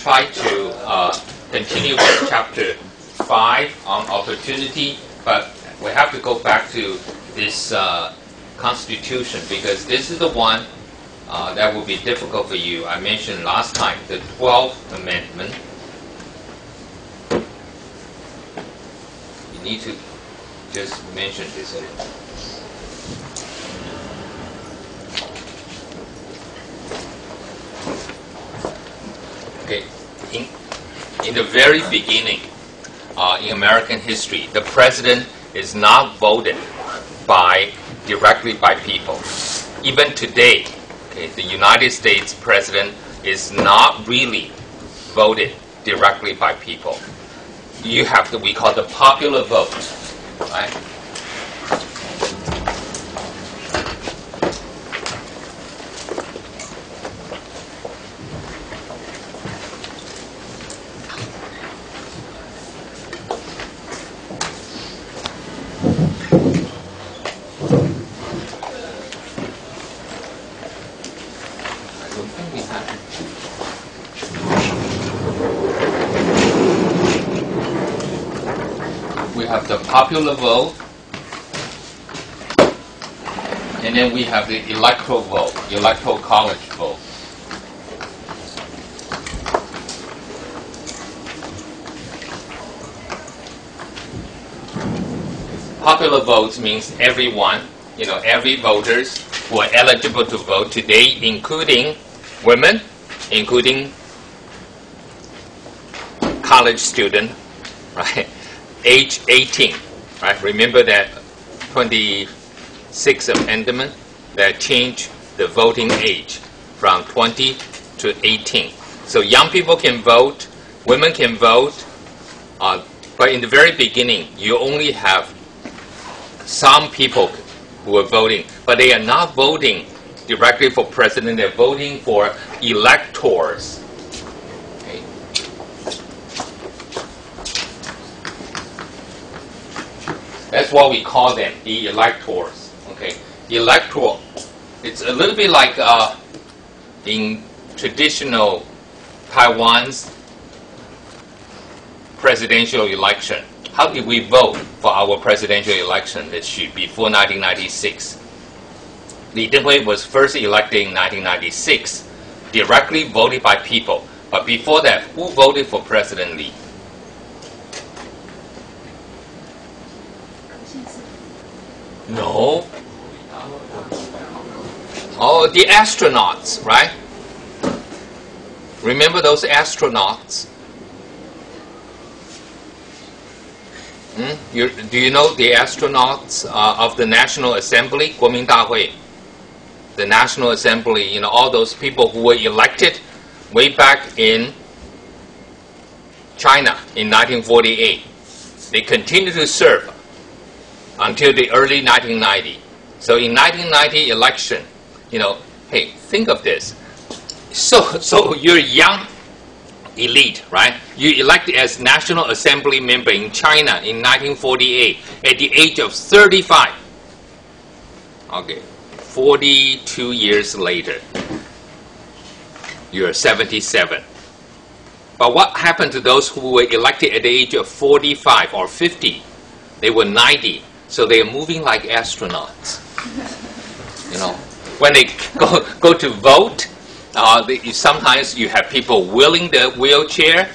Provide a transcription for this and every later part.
try to continue with chapter 5 on opportunity, but we have to go back to this Constitution because this is the one that will be difficult for you. I mentioned last time the 12th Amendment. You need to just mention this. Okay, in the very beginning, in American history, the president is not voted directly by people. Even today, okay, the United States president is not really voted directly by people. You have what we call the popular vote, right? The popular vote, and then we have the electoral vote, electoral college vote. Popular votes means everyone, every voters who are eligible to vote today, including women, including college student, right? Age 18, right? Remember that 26th Amendment that changed the voting age from 20 to 18. So young people can vote, women can vote, but in the very beginning, you only have some people who are voting, but they are not voting directly for president, they're voting for electors. That's what we call them, the electors. Okay, electoral. It's a little bit like in traditional Taiwan's presidential election. How did we vote for our presidential election this year before 1996? Li Denghui was first elected in 1996, directly voted by people. But before that, who voted for President Li? No. Oh, the astronauts, right? Remember those astronauts? Do you know the astronauts of the National Assembly, 国民大会? The National Assembly, all those people who were elected way back in China in 1948. They continued to serve until the early 1990. So in 1990 election, hey, think of this. So you're young elite, right? You elected as National Assembly member in China in 1948 at the age of 35. Okay, 42 years later, you're 77. But what happened to those who were elected at the age of 45 or 50? They were 90. So they are moving like astronauts. When they go to vote, sometimes you have people wheeling the wheelchair,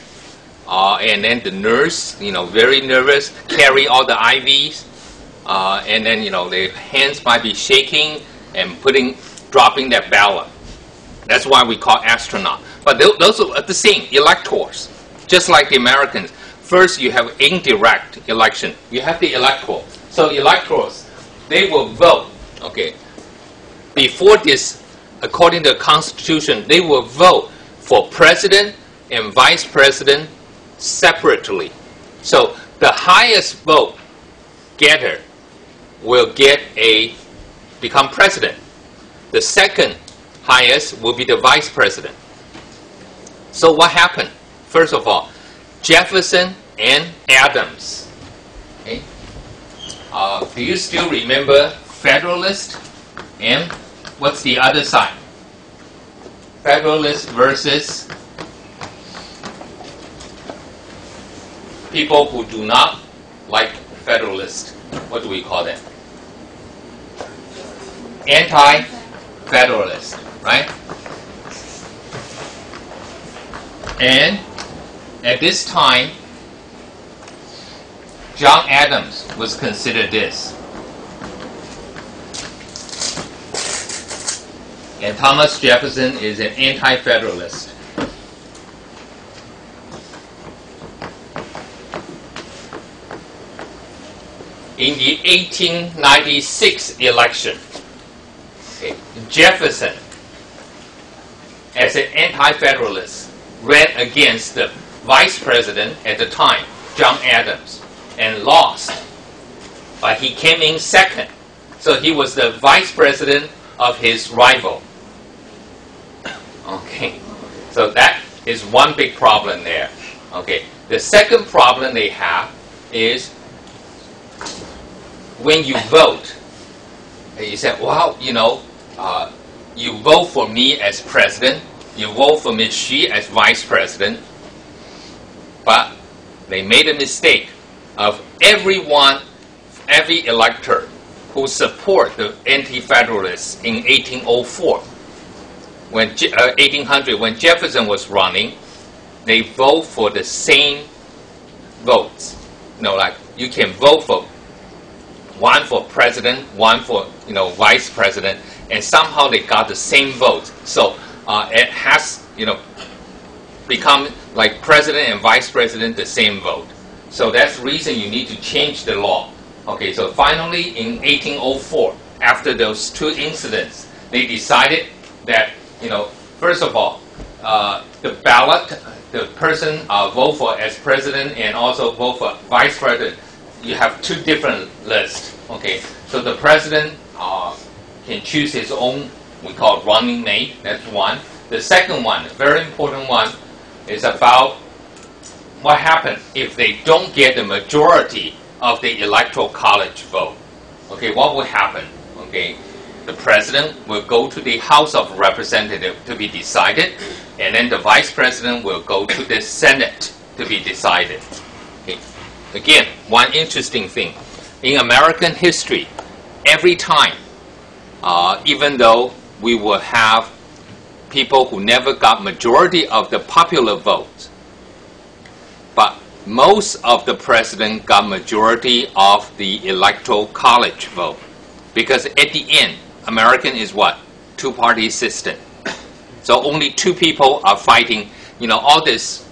and then the nurse, very nervous, carry all the IVs, and then their hands might be shaking and dropping that ballot. That's why we call astronaut. But those are the same electors, just like the Americans. First, you have indirect election. You have the electoral. So electors, they will vote, okay. Before this, according to the Constitution, they will vote for president and vice president separately. So the highest vote getter will become president. The second highest will be the vice president. So what happened? First of all, Jefferson and Adams. Okay. Do you still remember Federalist and what's the other side? Federalist versus people who do not like Federalists, what do we call them? Anti-Federalist, right? And at this time, John Adams was considered this. And Thomas Jefferson is an anti-Federalist. In the 1896 election, okay, Jefferson, as an anti-Federalist, ran against the vice president at the time, John Adams, and lost. But he came in second. So he was the vice president of his rival. Okay, so that is one big problem there. Okay, the second problem they have is when you vote, you say, well, you know, you vote for me as president, you vote for Ms. Xi as vice president, but they made a mistake of every elector who support the anti-federalists in 1804. When 1800, when Jefferson was running, they vote for the same votes. You know, like you can vote for one for president, one for vice president, and somehow they got the same vote. So it has become like president and vice president the same vote. So that's the reason you need to change the law. Okay, so finally in 1804, after those two incidents, they decided that first of all, the ballot, the person vote for as president and also vote for vice president, you have two different lists. Okay, so the president can choose his own, we call it running mate. That's one. The second one, a very important one, is about what happens if they don't get the majority of the electoral college vote. Okay, what will happen? Okay, the president will go to the House of Representatives to be decided, and then the vice president will go to the Senate to be decided. Okay. Again, one interesting thing. In American history, every time, even though we will have people who never got majority of the popular vote, but most of the president got majority of the electoral college vote. Because at the end, American is what? Two-party system. So only two people are fighting, all this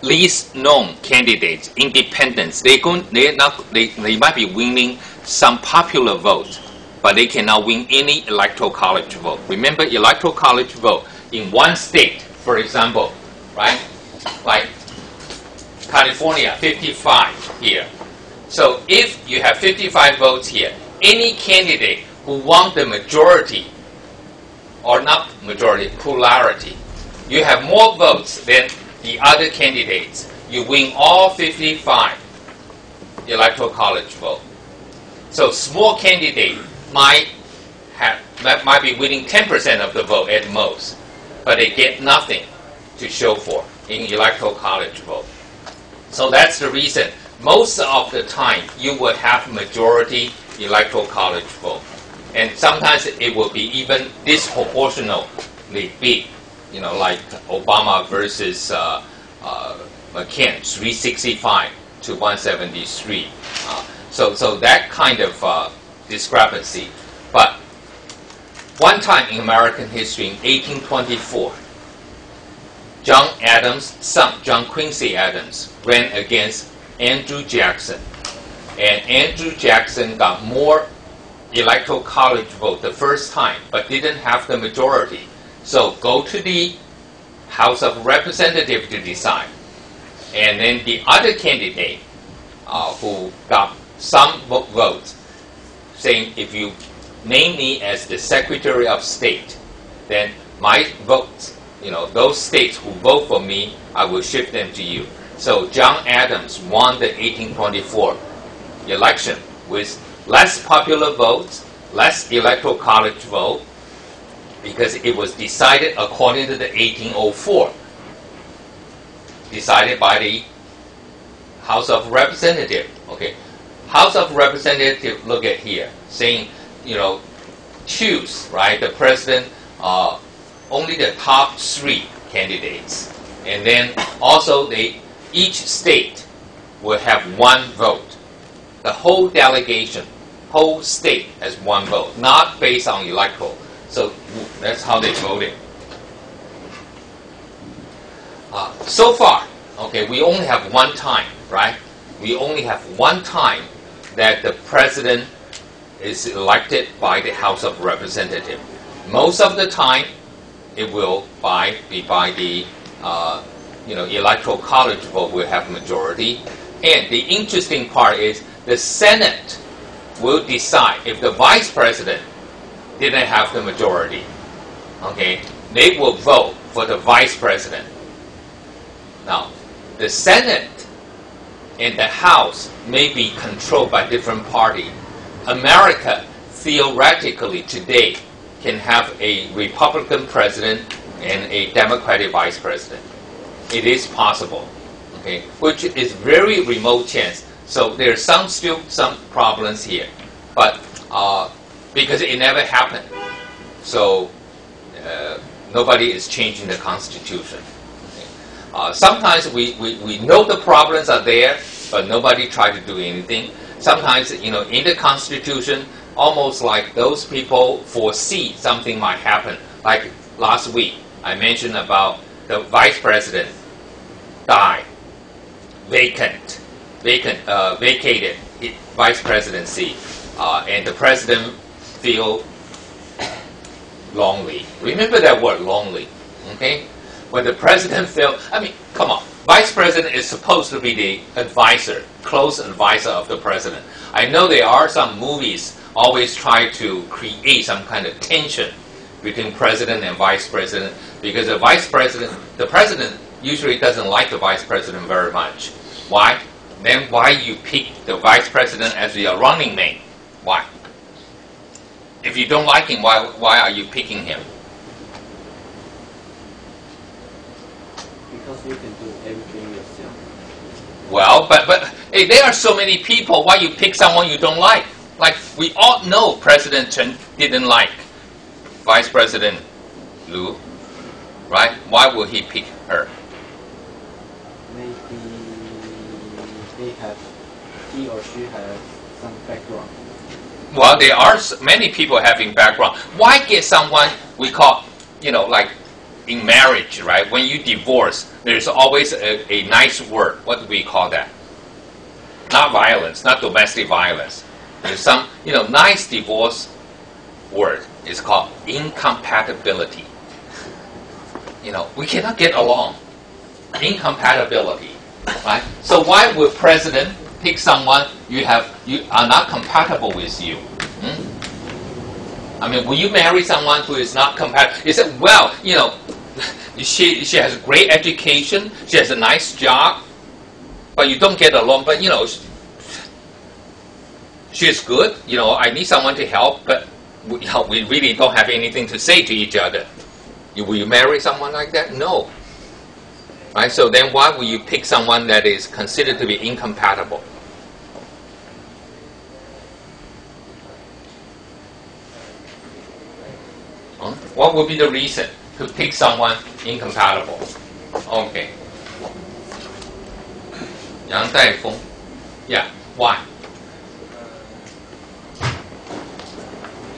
least known candidates, independents. They might be winning some popular votes, but they cannot win any electoral college vote. Remember, electoral college vote in one state, for example, right? Like California, 55 here. So if you have 55 votes here, any candidate who won the majority, or not majority, plurality, you have more votes than the other candidates, you win all 55 electoral college vote. So small candidate might be winning 10% of the vote at most, but they get nothing to show for in electoral college vote. So that's the reason most of the time you will have majority electoral college vote, and sometimes it will be even disproportionately big. Like Obama versus McCain, 365 to 173. So that kind of discrepancy. But one time in American history, in 1824, John Adams' son, John Quincy Adams, ran against Andrew Jackson. And Andrew Jackson got more electoral college vote the first time, but didn't have the majority. So go to the House of Representatives to decide. And then the other candidate who got some votes, saying, if you name me as the Secretary of State, then my votes, those states who vote for me, I will shift them to you. So John Adams won the 1824 election with less popular votes, less electoral college vote, because it was decided according to the 1804 decided by the House of Representatives. Okay, House of Representatives, look at here, saying, choose, right, the president, only the top 3 candidates. And then also each state will have 1 vote. The whole delegation, whole state has 1 vote, not based on electoral. So that's how they voted. So far, okay, we only have 1 time, right? We only have 1 time that the president is elected by the House of Representatives. Most of the time, it will be by the electoral college vote will have majority. And the interesting part is the Senate will decide if the vice president didn't have the majority. Okay, they will vote for the vice president. Now, the Senate and the House may be controlled by different parties. America, theoretically today, can have a Republican president and a Democratic vice president. It is possible, okay, which is very remote chance. So there's still some problems here, but because it never happened, so nobody is changing the Constitution. Okay. Sometimes we know the problems are there, but nobody tried to do anything. Sometimes, in the Constitution, almost like those people foresee something might happen. Like last week, I mentioned about the vice president died, vacated his vice presidency, and the president feel lonely. Remember that word, lonely. Okay, when the president feel, come on. Vice president is supposed to be the advisor, close advisor of the president. I know there are some movies always try to create some kind of tension between president and vice president, because the president usually doesn't like the vice president very much. Why? Then why you pick the vice president as your running mate? Why? If you don't like him, why are you picking him? Because you can do everything yourself. Well, but hey, there are so many people. Why you pick someone you don't like? Like we all know, President Chen didn't like Vice President Lu, right? Why would he pick her? Maybe he or she has some background. Well, there are many people having background. Why get someone we call, like in marriage, right? When you divorce, there's always a nice word. What do we call that? Not violence, not domestic violence. There's some, nice divorce word. It's called incompatibility. We cannot get along. Incompatibility, right? So why would president pick someone you are not compatible with you? Will you marry someone who is not compatible? You said, well, she has great education, she has a nice job, but you don't get along. But she is good. I need someone to help, but we really don't have anything to say to each other. Will you marry someone like that? No. Right? So then why will you pick someone that is considered to be incompatible? What would be the reason to pick someone incompatible? Okay. Yang Daifeng. Yeah. Why?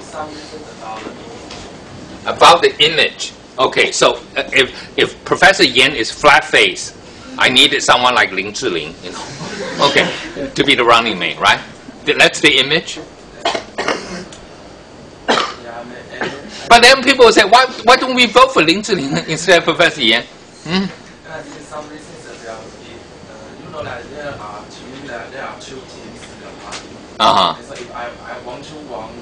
Some reasons about the image. Okay, so if Professor Yan is flat-faced, I needed someone like Lin Zhiling, okay, to be the running mate, right? That's the image. But then people will say, why don't we vote for Lin Zhiling instead of Professor Yan? Some reasons that that there are two teams in the party. So if I want to win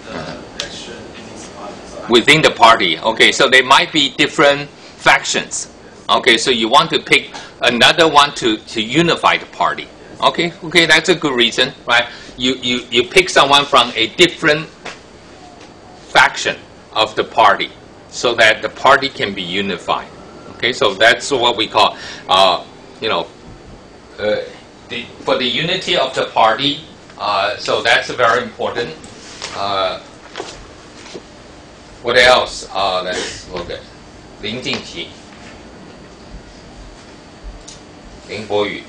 the election in this party, so within the party, okay, so there might be different factions. Okay, so you want to pick another one to unify the party. Okay, that's a good reason, right? You pick someone from a different faction of the party so that the party can be unified. Okay. Okay, so that's what we call, for the unity of the party. So that's very important. What else? Let's look at 林敬琪、林博宇。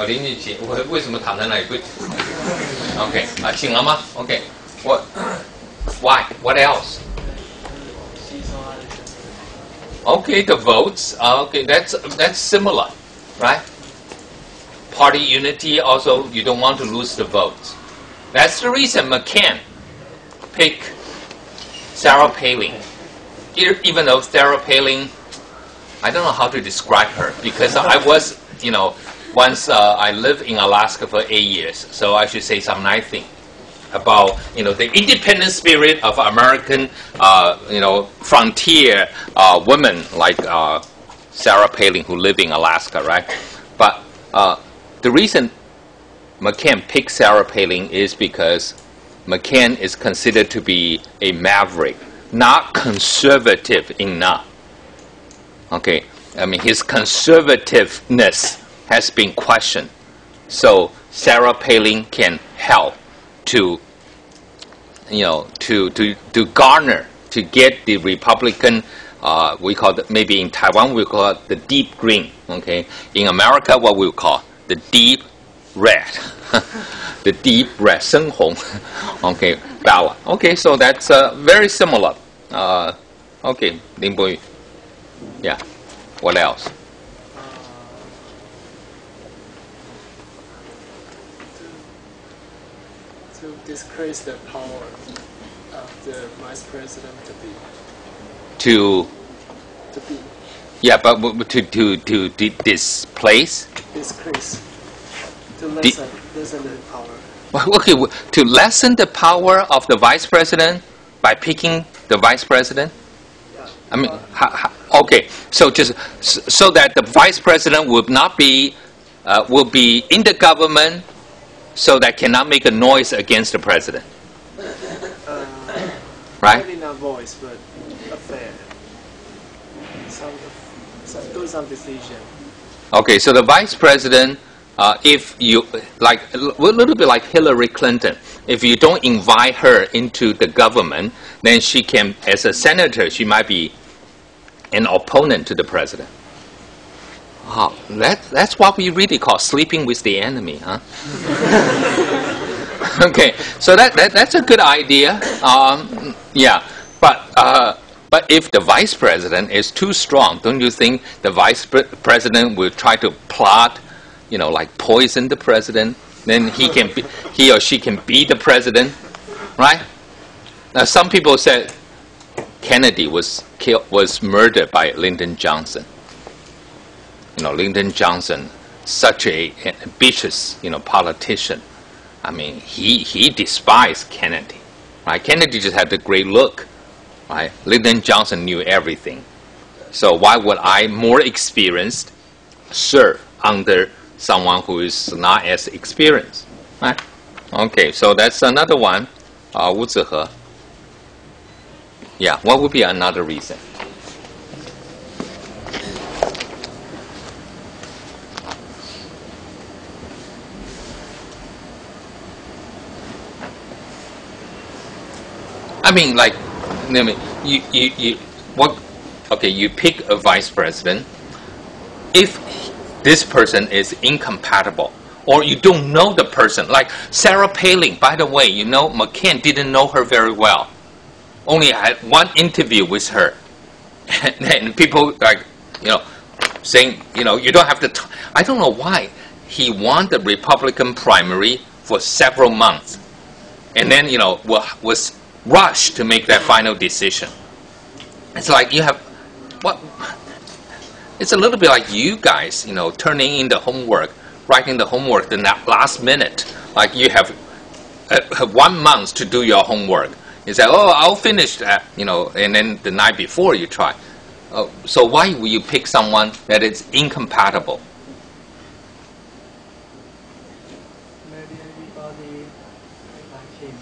林敬琪，我为什么躺在那里不 ？OK， 请了吗 ？OK， Why? What else? Okay, the votes. Okay, that's similar, right? Party unity. Also, you don't want to lose the votes. That's the reason McCain picked Sarah Palin. Even though Sarah Palin, I don't know how to describe her because I was, once I lived in Alaska for 8 years, so I should say some nice thing about the independent spirit of American frontier women like Sarah Palin who live in Alaska, right? But the reason McCain picked Sarah Palin is because McCain is considered to be a maverick, not conservative enough. Okay, I mean his conservativeness has been questioned, so Sarah Palin can help to garner, to get the Republican, we call it, maybe in Taiwan we call it the deep green, okay? In America, what we call the deep red, the deep red, 深红, okay, ballot. Okay, so that's very similar. Okay, Lin Boyu. Yeah, what else? To disgrace the power of the vice president to be. Yeah, but to displace. Disgrace. To lessen the power. Okay, to lessen the power of the vice president by picking the vice president. Yeah. I mean, okay. So just so that the vice president will not be, will be in the government, so that cannot make a noise against the president. Right? Maybe not voice, but affair. Do some decision. Okay, so the vice president, if you like a little bit like Hillary Clinton, if you don't invite her into the government, then she can, as a senator, she might be an opponent to the president. Oh, that's what we really call sleeping with the enemy, huh? Okay, so that's a good idea. Yeah, but if the vice president is too strong, don't you think the vice president will try to plot, like poison the president? Then he or she can be the president, right? Now some people said Kennedy was murdered by Lyndon Johnson. Lyndon Johnson, such an ambitious, politician. I mean, he despised Kennedy, right? Kennedy just had the great look, right? Lyndon Johnson knew everything. So why would I, more experienced, serve under someone who is not as experienced, right? Okay, so that's another one. Wu Zihe. Yeah, what would be another reason? I mean, like, you pick a vice president. If this person is incompatible, or you don't know the person, like Sarah Palin, by the way, McCain didn't know her very well. Only had one interview with her. And people, saying, you don't have to, I don't know why. He won the Republican primary for several months. And then, was rushed to make that final decision. It's like you have, it's a little bit like you guys, turning in the homework, writing the homework the last minute. Like you have 1 month to do your homework. You say, oh, I'll finish that, and then the night before you try. So why will you pick someone that is incompatible? Maybe everybody like him.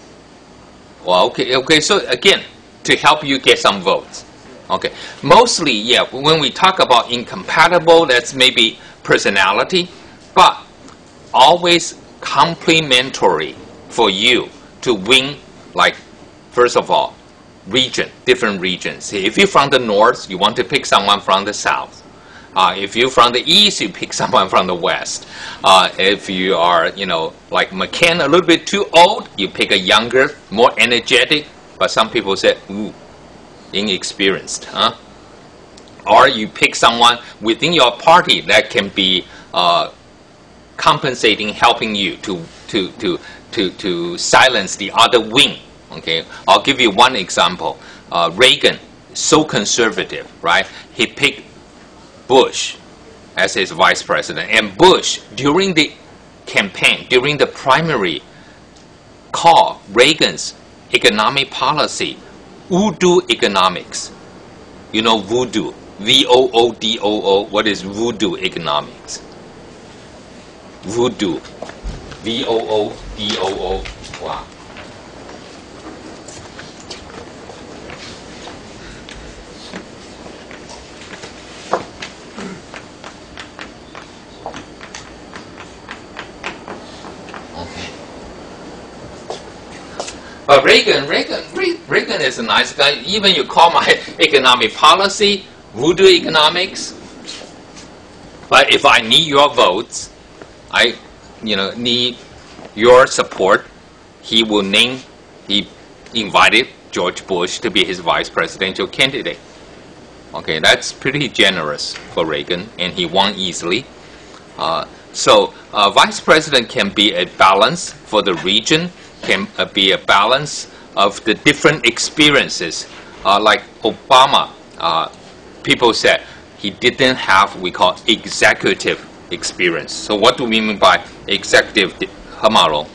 Well, okay. So again, to help you get some votes. Okay, mostly, yeah, when we talk about incompatible, that's maybe personality, but always complementary for you to win, like, first of all, region, different regions. If you're from the north, you want to pick someone from the south. If you're from the east, you pick someone from the west. If you are, you know, like McCain, a little bit too old, you pick a younger, more energetic, but some people say, ooh, inexperienced, huh? Or you pick someone within your party that can be compensating, helping you to silence the other wing. Okay, I'll give you one example. Reagan, so conservative, right? He picked Bush as his vice president, and Bush during the campaign, during the primary, called Reagan's economic policy voodoo economics. You know voodoo, V-O-O-D-O-O. What is voodoo economics? Voodoo, V-O-O-D-O-O. Wow. But Reagan is a nice guy. Even you call my economic policy voodoo economics. But if I need your votes, I, need your support. He invited George Bush to be his vice presidential candidate. Okay, that's pretty generous for Reagan, and he won easily. So vice president can be a balance for the region. Can be a balance of the different experiences. Like Obama, people said he didn't have we call executive experience. So what do we mean by executive? 河马龙、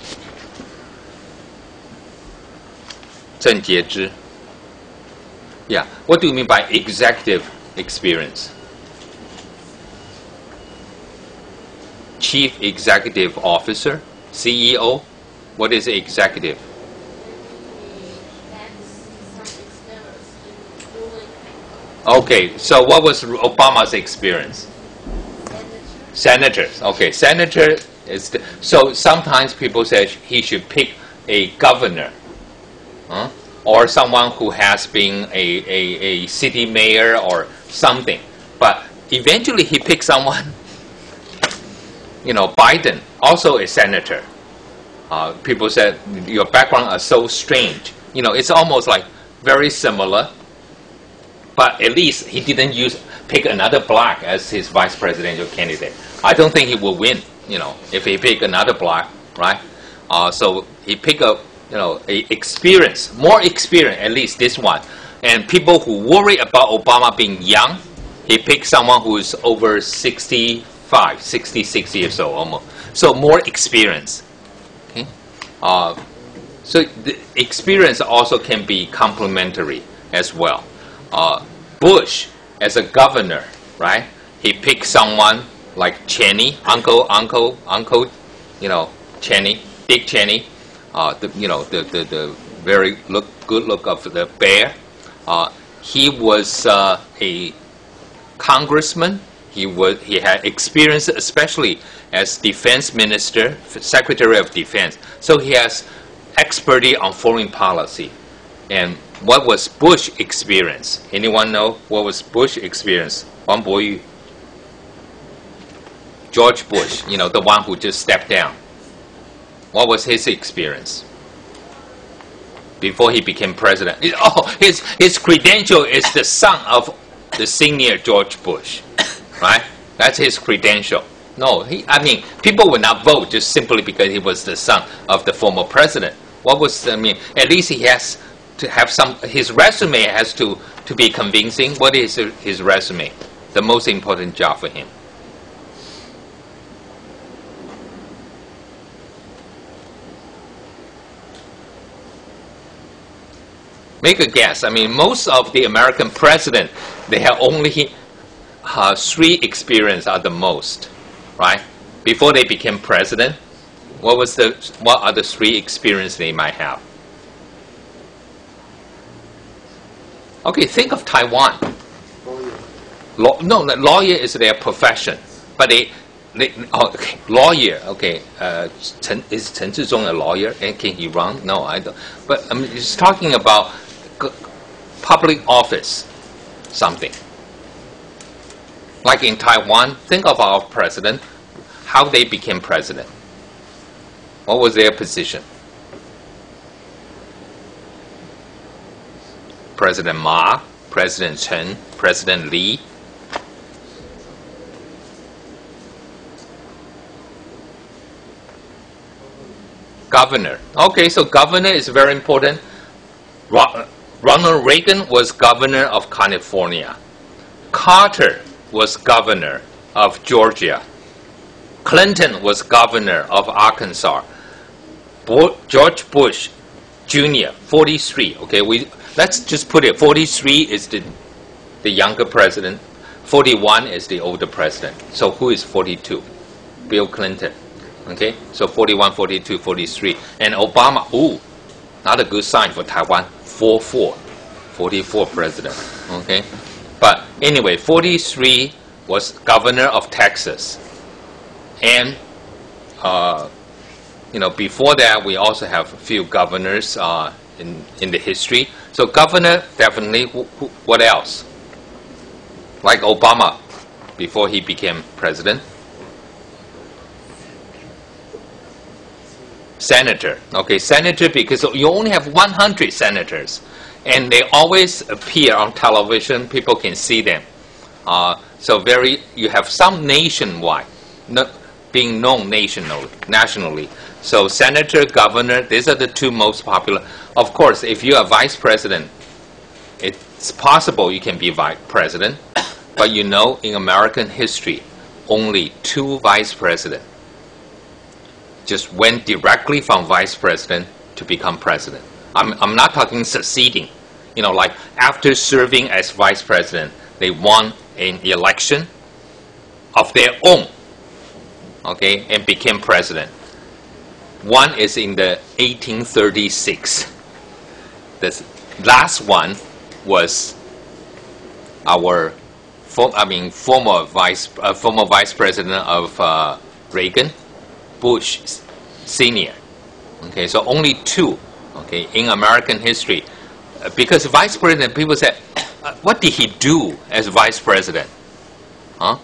郑洁之。Yeah, what do you mean by executive experience? Chief Executive Officer, CEO. What is executive? Okay, so what was Obama's experience? Senators. Okay, senator is so sometimes people say he should pick a governor, or someone who has been a city mayor or something. But eventually he picked someone, Biden, also a senator. People said your background are so strange. It's almost like very similar, but at least he didn't pick another black as his vice presidential candidate. I don't think he will win. If he pick another black, right? So he picked a experience, more experience, at least this one. And people who worry about Obama being young, he picked someone who is over 65, 66 years old almost. So more experience. Okay? So the experience also can be complementary as well. Bush, as a governor, right? He picked someone like Cheney, Uncle, Cheney, Dick Cheney, the very good look of the bear. He was a congressman. He had experience, especially as defense minister, secretary of defense. So he has expertise on foreign policy. And what was Bush experience? Anyone know what was Bush experience? Wang Boyu. George Bush, the one who just stepped down. What was his experience before he became president? His credential is the son of the senior George Bush, right? That's his credential. No, people would not vote just simply because he was the son of the former president. At least he has to have his resume has to be convincing. What is his resume? The most important job for him. Make a guess. Most of the American presidents, they have only 3 experience are the most, right? Before they became president, what are the 3 experience they might have? Okay, think of Taiwan. Lawyer is their profession, but okay, lawyer. Okay, is Chen Zhizong a lawyer? And can he run? No, I don't. But I mean, it's talking about public office, something. Like in Taiwan, think of our president, how they became president. What was their position? President Ma, President Chen, President Li. Governor. Okay, so governor is very important. Ronald Reagan was governor of California. Carter was governor of Georgia. Clinton was governor of Arkansas. George Bush Jr., 43. Okay, let's just put it, 43 is the younger president. 41 is the older president. So who is 42? Bill Clinton. Okay, so 41, 42, 43. And Obama, ooh, not a good sign for Taiwan, 44 president. Okay, but anyway, 43 was governor of Texas. And, before that, we also have a few governors in the history. So governor, definitely. What else? Like Obama, before he became president. Senator. Okay, senator, because you only have 100 senators. And they always appear on television. People can see them. You have some nationwide, not being known nationally. So senator, governor, these are the two most popular. Of course, if you are vice president, it's possible you can be vice president. But in American history, only 2 vice presidents just went directly from vice president to become president. I'm not talking succeeding. Like after serving as vice president, they won an election of their own, okay, and became president. One is in the 1836. The last one was our former vice president of Reagan, Bush Senior. Okay, so only 2, okay, in American history. Because vice president, people say, what did he do as vice president? Huh?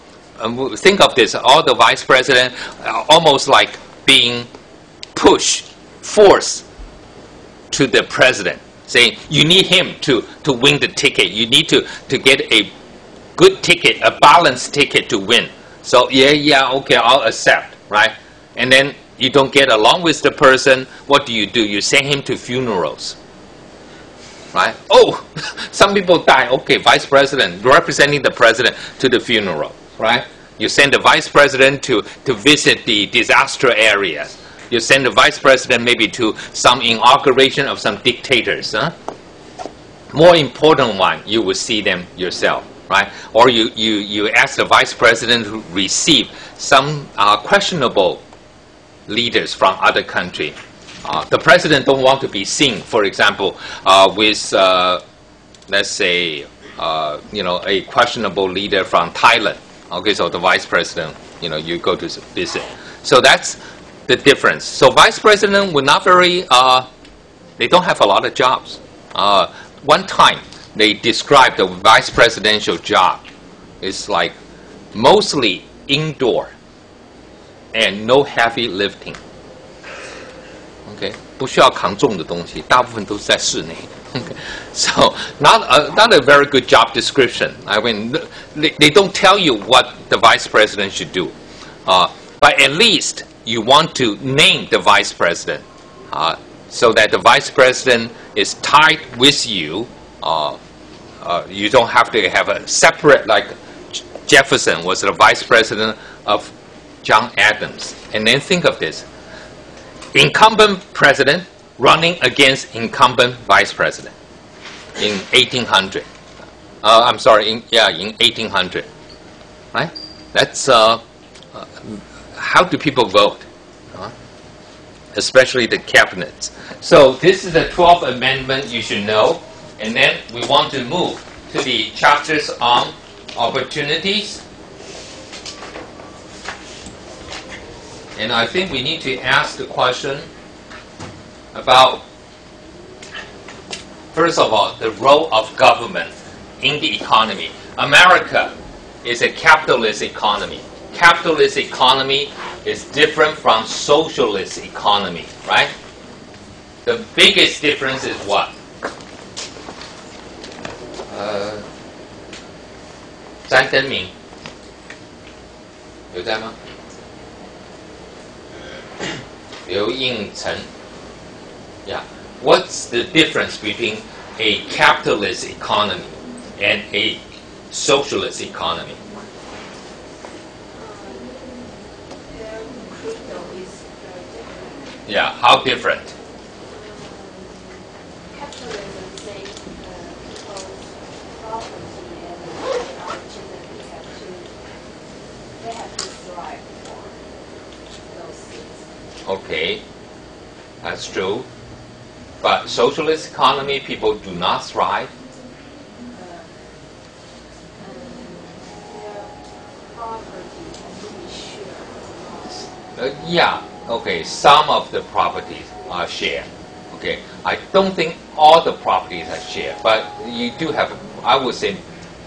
Think of this, all the vice president almost like being forced to the president, saying you need him to win the ticket. You need to get a good ticket, a balanced ticket to win. So yeah, okay, I'll accept, right? And then you don't get along with the person, what do? You send him to funerals, right? Oh, some people die. Okay, vice president, representing the president to the funeral, right? You send the vice president to visit the disaster areas. You send the vice president maybe to some inauguration of some dictators. Huh? More important one, you will see them yourself, right? Or you ask the vice president to receive some questionable leaders from other country. The president don't want to be seen, for example, with let's say a questionable leader from Thailand. Okay, so the vice president, you go to visit. So that's the difference. So vice president were not very. They don't have a lot of jobs. One time they described the vice presidential job is like mostly indoor and no heavy lifting. Okay, 不需要扛重的东西，大部分都是在室内。Okay. So not a very good job description. I mean, they don't tell you what the vice president should do, but at least you want to name the vice president, so that the vice president is tied with you. You don't have to have a separate, like Jefferson was the vice president of John Adams. And then think of this: incumbent president running against incumbent vice president in 1800. I'm sorry, in 1800, right? That's how do people vote, especially the cabinets. So this is the 12th amendment you should know. And then we want to move to the chapters on opportunities. And I think we need to ask the question about, first of all, the role of government in the economy. America is a capitalist economy. Capitalist economy is different from socialist economy, right? The biggest difference is what? 詹登明有在吗？刘应成 Yeah. What's the difference between a capitalist economy and a socialist economy? Yeah, how different? Capitalism says people's property and their opportunity they have to strive for those things. Okay, that's true. But socialist economy, people do not thrive. Their property has to be shared. Yeah, okay, some of the properties are shared. Okay, I don't think all the properties are shared, but you do have, I would say,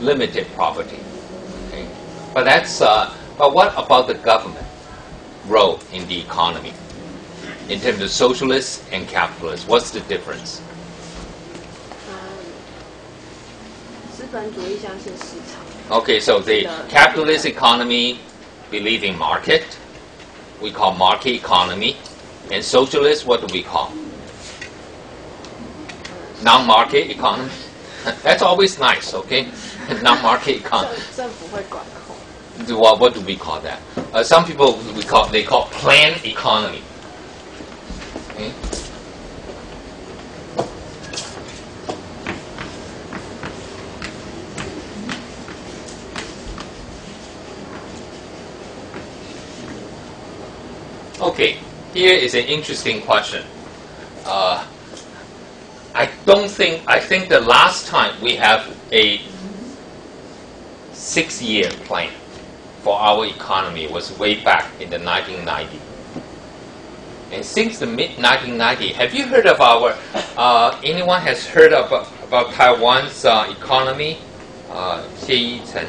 limited property. Okay, but that's. But what about the government role in the economy? In terms of socialists and capitalists, what's the difference? 资本主义相信市场。 Okay, so the capitalist economy believe in market. We call market economy. And socialists, what do we call? Non-market economy. That's always nice, okay? Non-market economy. 政府会管控。 What do we call that? Some people they call planned economy. Okay? Okay, here is an interesting question. I think the last time we have a 6-year plan for our economy was way back in the 1990s. And since the mid-1990s, have you heard of our, anyone has heard about Taiwan's economy? 谢依晨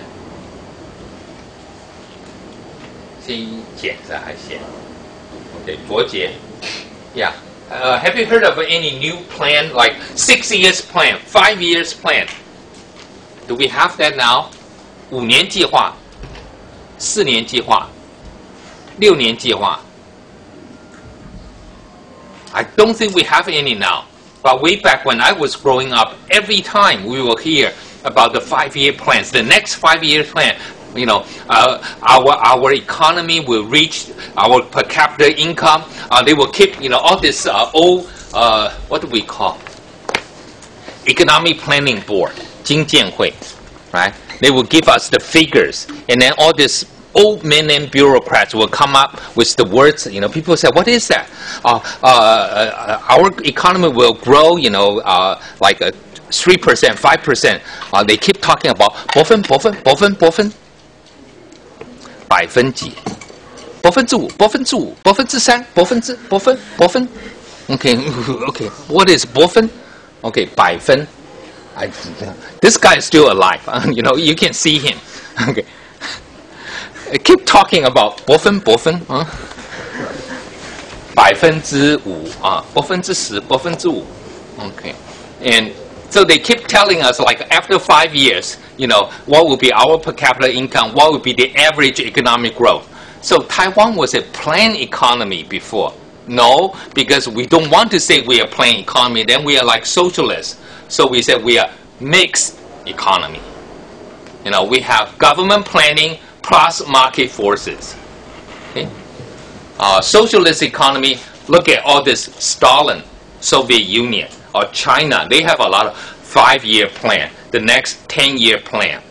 谢依简是还是 Okay, 卓杰 Yeah. Have you heard of any new plan, like 6 years plan, 5 years plan? Do we have that now? 5年计划 4年计划 6年计划 I don't think we have any now. But way back when I was growing up, every time we will hear about the 5-year plans, the next 5-year plan, you know, our economy will reach our per capita income. They will keep, you know, all this old, what do we call? Economic Planning Board, 经建会, right? They will give us the figures, and then all this old men and bureaucrats will come up with the words, you know, people say, what is that? Our economy will grow, you know, like 3%, 5%. They keep talking about 百分几 5%, 3%, Okay, what is 百分? Okay, 百分. This guy is still alive. You know, you can see him. Okay. Keep talking about 百分 5%, 10%, 5%. Okay, and so they keep telling us, like, after 5 years, you know, what will be our per capita income, what would be the average economic growth. So Taiwan was a planned economy before. No, because we don't want to say we are planned economy, then we are like socialists. So we said we are mixed economy. You know, we have government planning plus market forces. Okay? Socialist economy, look at all this Stalin, Soviet Union, or China. They have a lot of 5-year plan, the next 10-year plan.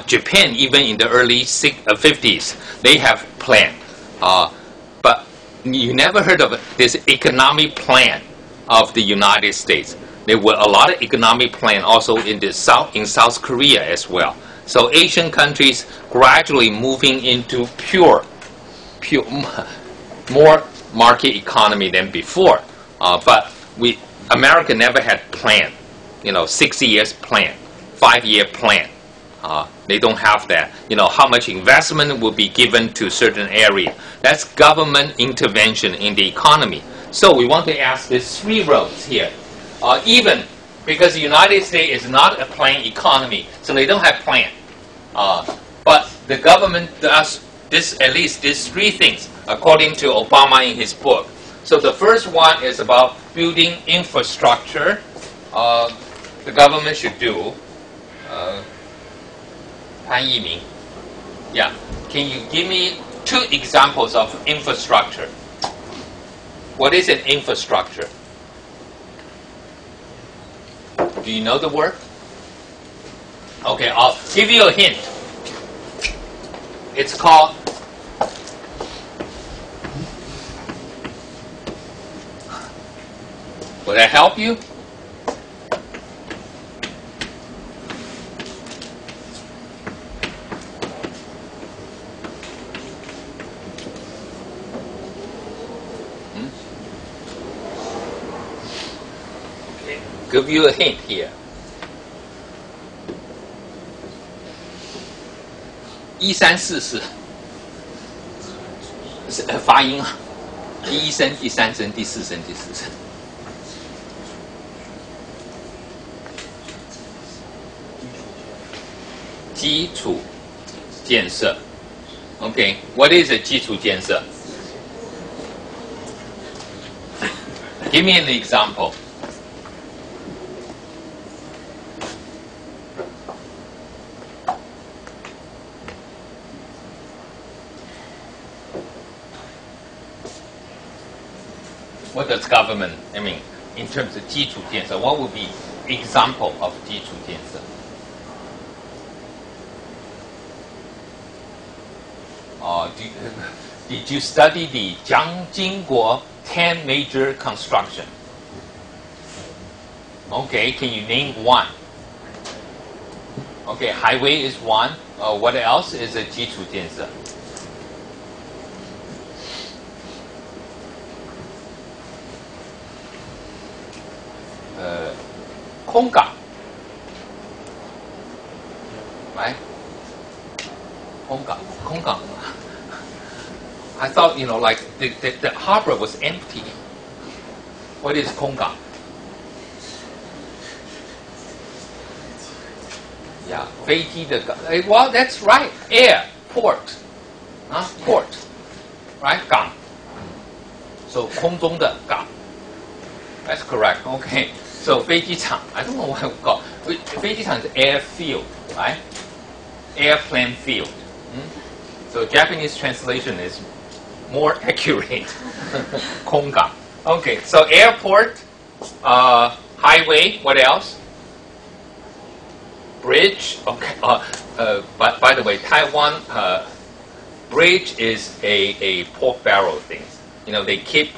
Japan, even in the early 50s, they have plan. But you never heard of this economic plan of the United States. There were a lot of economic plan also in South Korea as well. So Asian countries gradually moving into pure more market economy than before. But America never had plan, 6 years plan, 5-year plan. They don't have that. How much investment will be given to certain area. That's government intervention in the economy. So we want to ask these 3 roads here. Even because the United States is not a planned economy, so they don't have plan. But the government does at least these 3 things, according to Obama in his book. So the first one is about building infrastructure. The government should do. Han Yiming, yeah. Can you give me 2 examples of infrastructure? What is an infrastructure? Do you know the word? Okay, I'll give you a hint. It's called Will that help you? Okay, give you a hint here. 1344是发音啊，第1声、第3声、第4声、第4声。基础建设 Okay, what is a 基础建设? Give me an example. What does government, in terms of 基础建设, what would be example of 基础建设? Did you study the Jiang Jingguo 10 major construction? Okay, can you name 1? Okay, highway is 1. What else is a 基础建设?空港, right? 空港. I thought, like the harbor was empty. What is 空港? Yeah, 飞机的港. Well, that's right. Port. Port. Right? 港. So 空中的港. That's correct. Okay. So 飞机场. I don't know why we call it. 飞机场is airfield, right? Airplane field. So Japanese translation is more accurate. 空港. Okay, so airport, highway, what else? Bridge. Okay. By the way, Taiwan bridge is a pork barrel thing. They keep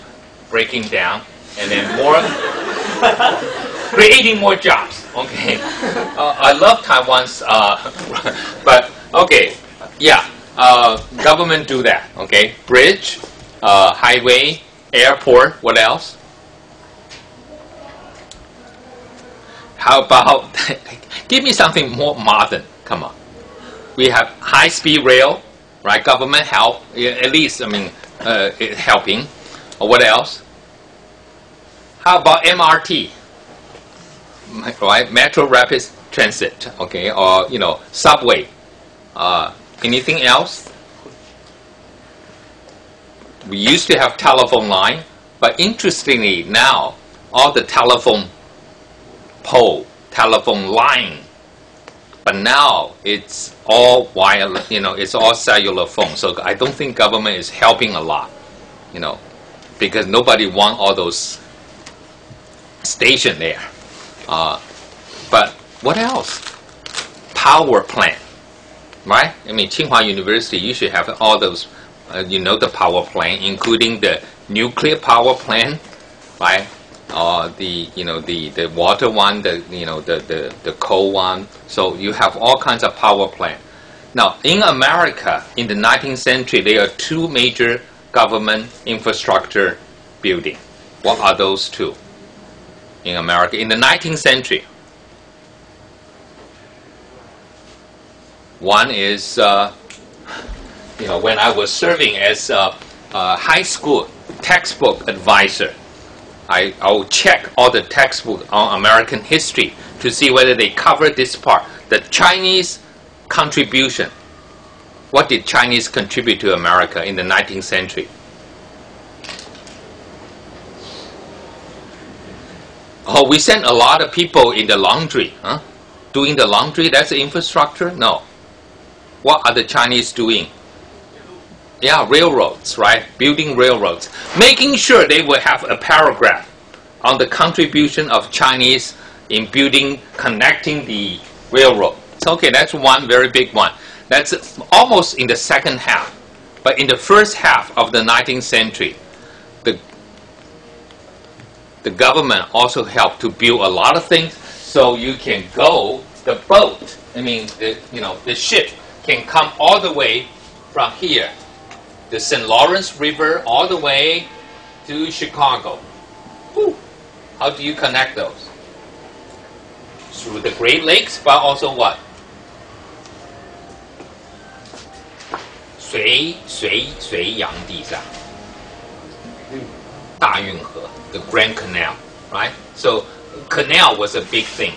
breaking down and then more creating more jobs. Okay. I love Taiwan's, but okay, yeah. Government do that, okay? Bridge, highway, airport, what else? How about, give me something more modern, come on. We have high-speed rail, right? Government help, at least, helping. What else? How about MRT? Right? Metro Rapid Transit, okay? Or, subway. Anything else? We used to have telephone line, but interestingly now, all the telephone pole, telephone line, but now it's all wireless, it's all cellular phone. So I don't think government is helping a lot, because nobody want all those station there. But what else? Power plant. Right? Tsinghua University, you should have all those, the power plant, including the nuclear power plant, right? the water one, the coal one. So you have all kinds of power plant. Now in America, in the 19th century, there are two major government infrastructure building. What are those two in America in the 19th century? One is, when I was serving as a high school textbook advisor, I will check all the textbooks on American history to see whether they cover this part, the Chinese contribution. What did Chinese contribute to America in the 19th century? Oh, we sent a lot of people in the laundry, huh? Doing the laundry, that's the infrastructure? No. What are the Chinese doing? Yeah, railroads, right? Building railroads. Making sure they will have a paragraph on the contribution of Chinese in building, connecting the railroad. So, okay, that's one very big one. That's almost in the second half. But in the first half of the 19th century, the government also helped to build a lot of things. So you can go, the boat, the ship can come all the way from here, the St. Lawrence River, all the way to Chicago. Whew. How do you connect those? Through the Great Lakes, but also what? 水洋地上，大运河, the Grand Canal, right? So canal was a big thing.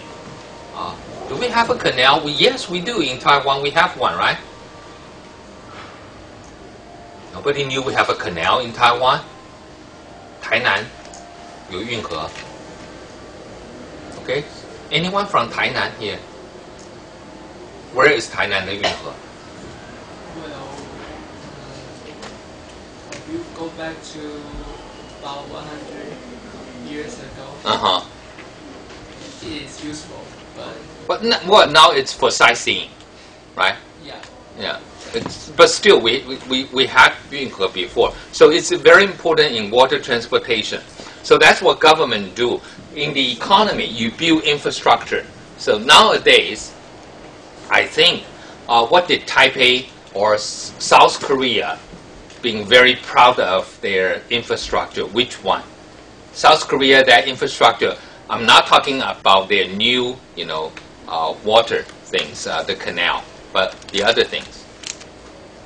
Do we have a canal? Yes, we do. In Taiwan, we have one, right? Nobody knew we have a canal in Taiwan. 台南有运河. Okay? Anyone from Tainan here? Where is Tainan 的运河? Well, if you go back to about 100 years ago, it is useful, but now it's for sightseeing, right? Yeah. But still, we had 运河 before, so it's very important in water transportation. So that's what government do. In the economy, you build infrastructure. So nowadays, I think, what did Taipei or South Korea being very proud of their infrastructure? Which one? South Korea, that infrastructure, I'm not talking about their new, water things, the canal, but the other things.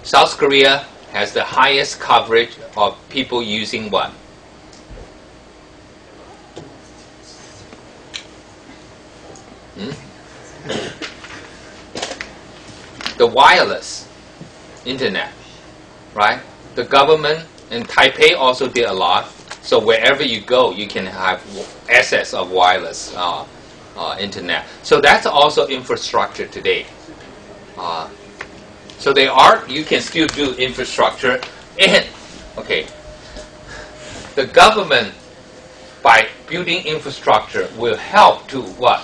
South Korea has the highest coverage of people using what? The wireless internet, right? The government in Taipei also did a lot. So wherever you go, you can have access of wireless internet. So that's also infrastructure today. So you can still do infrastructure. And, okay, the government, by building infrastructure, will help to what?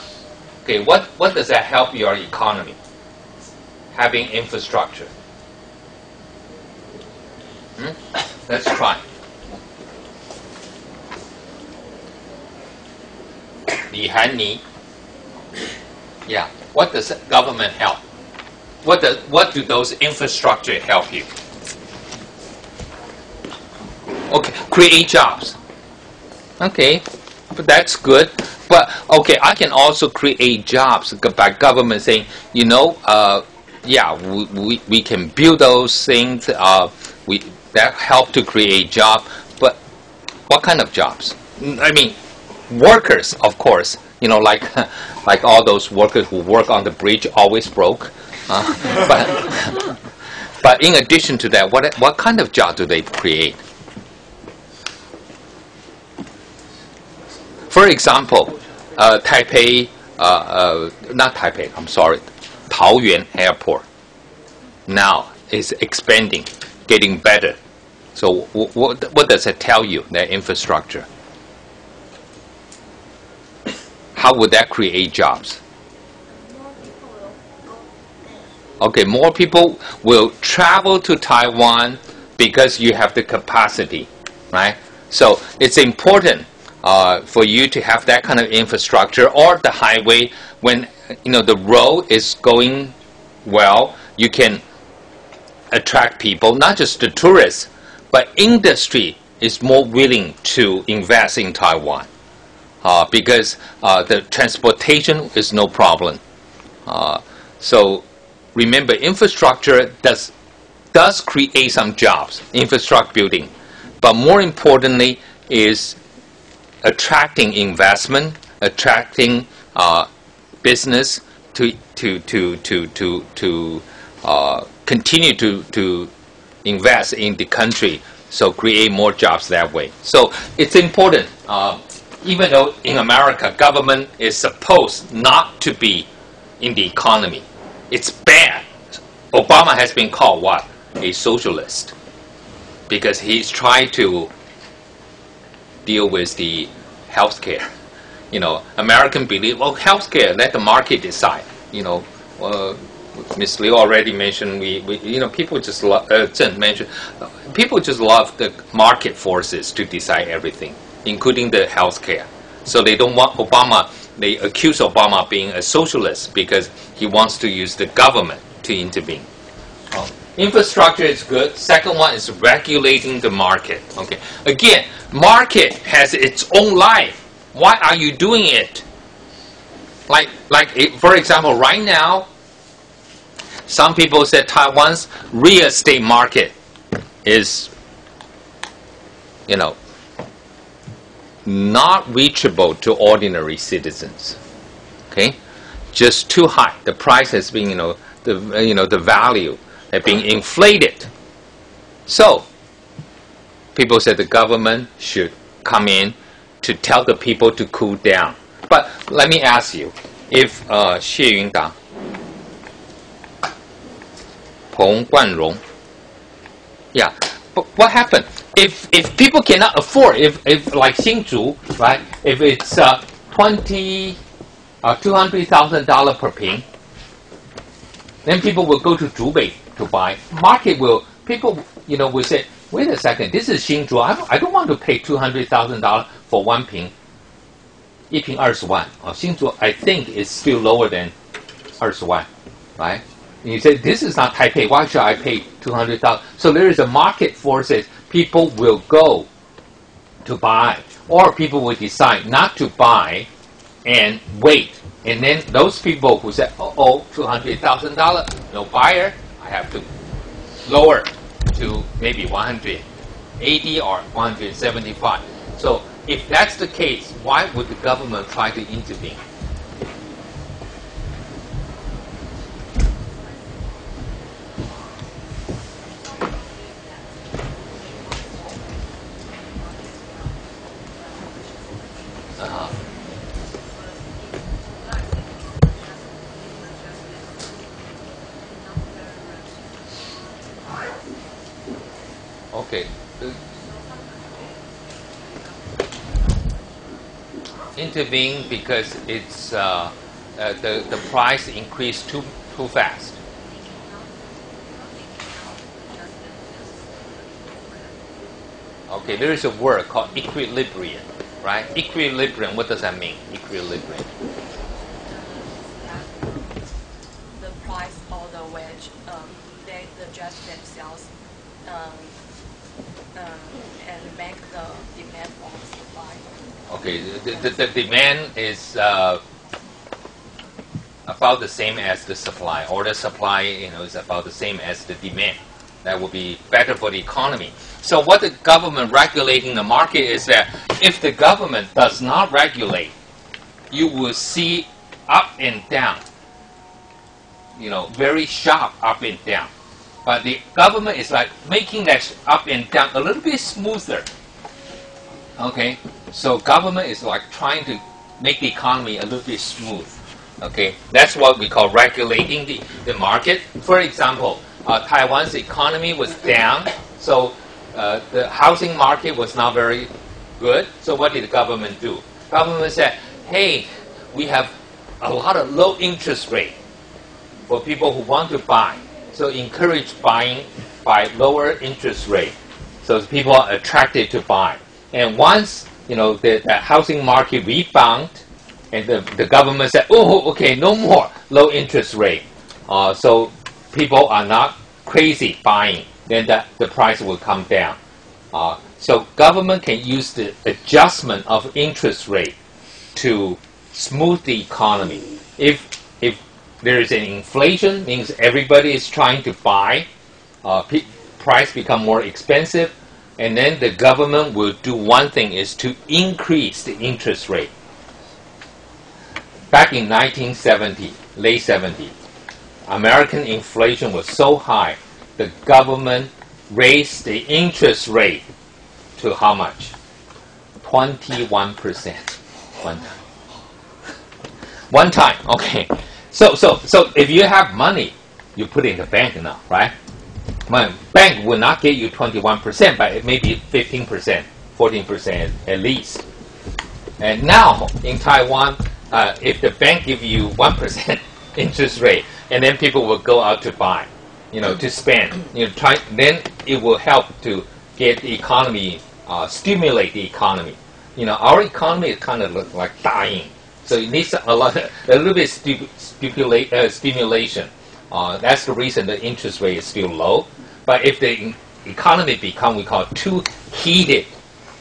Okay, what does that help your economy? Having infrastructure. Let's try. Li Han-ni. Yeah. What does government help? What do those infrastructure help you? Okay, create jobs. Okay, but that's good. But okay, I can also create jobs by government saying, yeah, we can build those things. That help to create jobs. But what kind of jobs? I mean, workers, of course. Like all those workers who work on the bridge always broke. But in addition to that, what kind of job do they create? For example, Taipei, not Taipei, I'm sorry, Taoyuan Airport now is expanding, getting better. So what does it tell you, their infrastructure? How would that create jobs? Okay, more people will travel to Taiwan because you have the capacity, right? So it's important for you to have that kind of infrastructure, or the highway, when the road is going well, you can attract people, not just the tourists, but industry is more willing to invest in Taiwan because the transportation is no problem. So remember, infrastructure does create some jobs, infrastructure building, but more importantly is attracting investment, attracting business to continue to invest in the country, so create more jobs that way. So it's important, even though in America government is supposed not to be in the economy. It's bad. Obama has been called what? A socialist, because he's trying to deal with the healthcare. American believe, healthcare, let the market decide. Ms. Liu already mentioned, people just love, Zhen mentioned, people just love the market forces to decide everything, including the healthcare. So they don't want Obama, they accuse Obama being a socialist because he wants to use the government to intervene. Infrastructure is good. Second one is regulating the market. Okay. Again, market has its own life. Why are you doing it? For example, right now, some people said Taiwan's real estate market is, not reachable to ordinary citizens. Okay, just too high. The price has been, the value has been inflated. So, people said the government should come in to tell the people to cool down. But let me ask you, if Xie Yundang, Peng Guanrong, yeah, but what happened? If people cannot afford, if like Hsinchu, right? If it's $200,000 per ping, then people will go to Zhubei to buy. Market will, people will say, wait a second, this is Hsinchu. I don't want to pay $200,000 for one ping. 一瓶20万. Hsinchu, I think, is still lower than 20万, right? And you say, this is not Taipei. Why should I pay 200,000? So there is a market forces. People will go to buy, or people will decide not to buy and wait. And then those people who say, $200,000, no buyer, I have to lower to maybe 180 or 175. So if that's the case, why would the government try to intervene? Okay. Intervene because it's the price increased too fast. Okay, there is a word called equilibrium, right? Equilibrium. What does that mean? Equilibrium. The price or the wage, they adjust themselves. And make the demand for the supply. Okay, the demand is about the same as the supply, or the supply, is about the same as the demand. That would be better for the economy. So what the government regulating the market is that if the government does not regulate, you will see up and down, very sharp up and down. But the government is like making that up and down a little bit smoother. Okay, so government is like trying to make the economy a little bit smooth. Okay, that's what we call regulating the market. For example, Taiwan's economy was down, so the housing market was not very good. So what did the government do? Government said, hey, we have a lot of low interest rate for people who want to buy. So encourage buying by lower interest rate. So people are attracted to buy. And once, the housing market rebound, and the government said, oh, okay, no more low interest rate. So people are not crazy buying, then the price will come down. So government can use the adjustment of interest rate to smooth the economy. If there is an inflation, means everybody is trying to buy, price become more expensive, and then the government will do one thing, is to increase the interest rate. Back in 1970, late 70s, American inflation was so high, the government raised the interest rate to how much? 21%. One time, okay. So if you have money, you put it in the bank now, right? Bank will not get you 21%, but it may be 15%, 14% at least. And now in Taiwan, if the bank give you 1% interest rate, and then people will go out to buy, to spend, then it will help to get the economy, stimulate the economy. Our economy is kind of like dying, so it needs a little bit stimulation. That's the reason the interest rate is still low. But if the economy become, we call, too heated,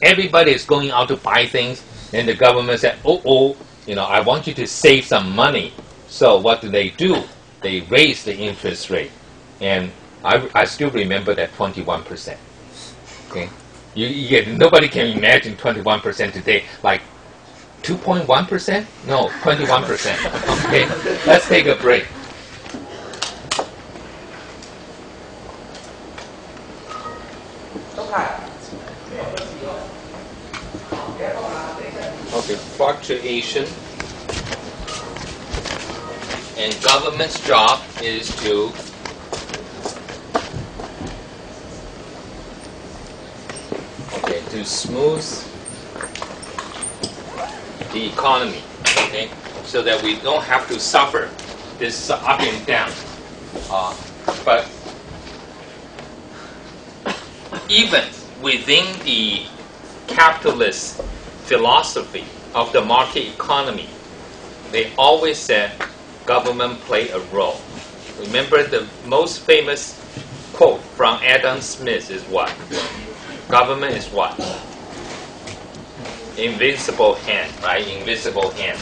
everybody is going out to buy things, then the government said, I want you to save some money. So what do? They raise the interest rate. And I still remember that 21%. Okay, nobody can imagine 21% today. Like 2.1%? No, 21%. Okay, let's take a break. Okay, fluctuation. And government's job is to smooth the economy, okay, so that we don't have to suffer this up and down. But even within the capitalist philosophy of the market economy, they always said government play a role. Remember, the most famous quote from Adam Smith is what? Government is what? Invisible hand, right? Invisible hand.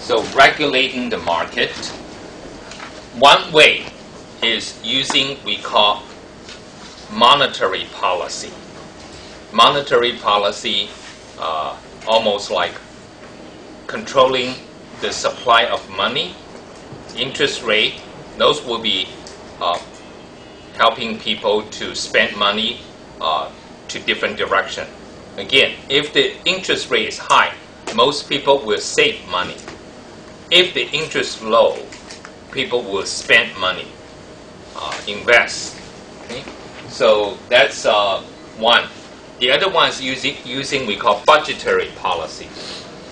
So regulating the market, one way is using, we call, monetary policy. Monetary policy, almost like controlling the supply of money, interest rate, those will be helping people to spend money to different direction. Again, if the interest rate is high, most people will save money. If the interest is low, people will spend money, invest. Okay? So that's one. The other one is using we call budgetary policy.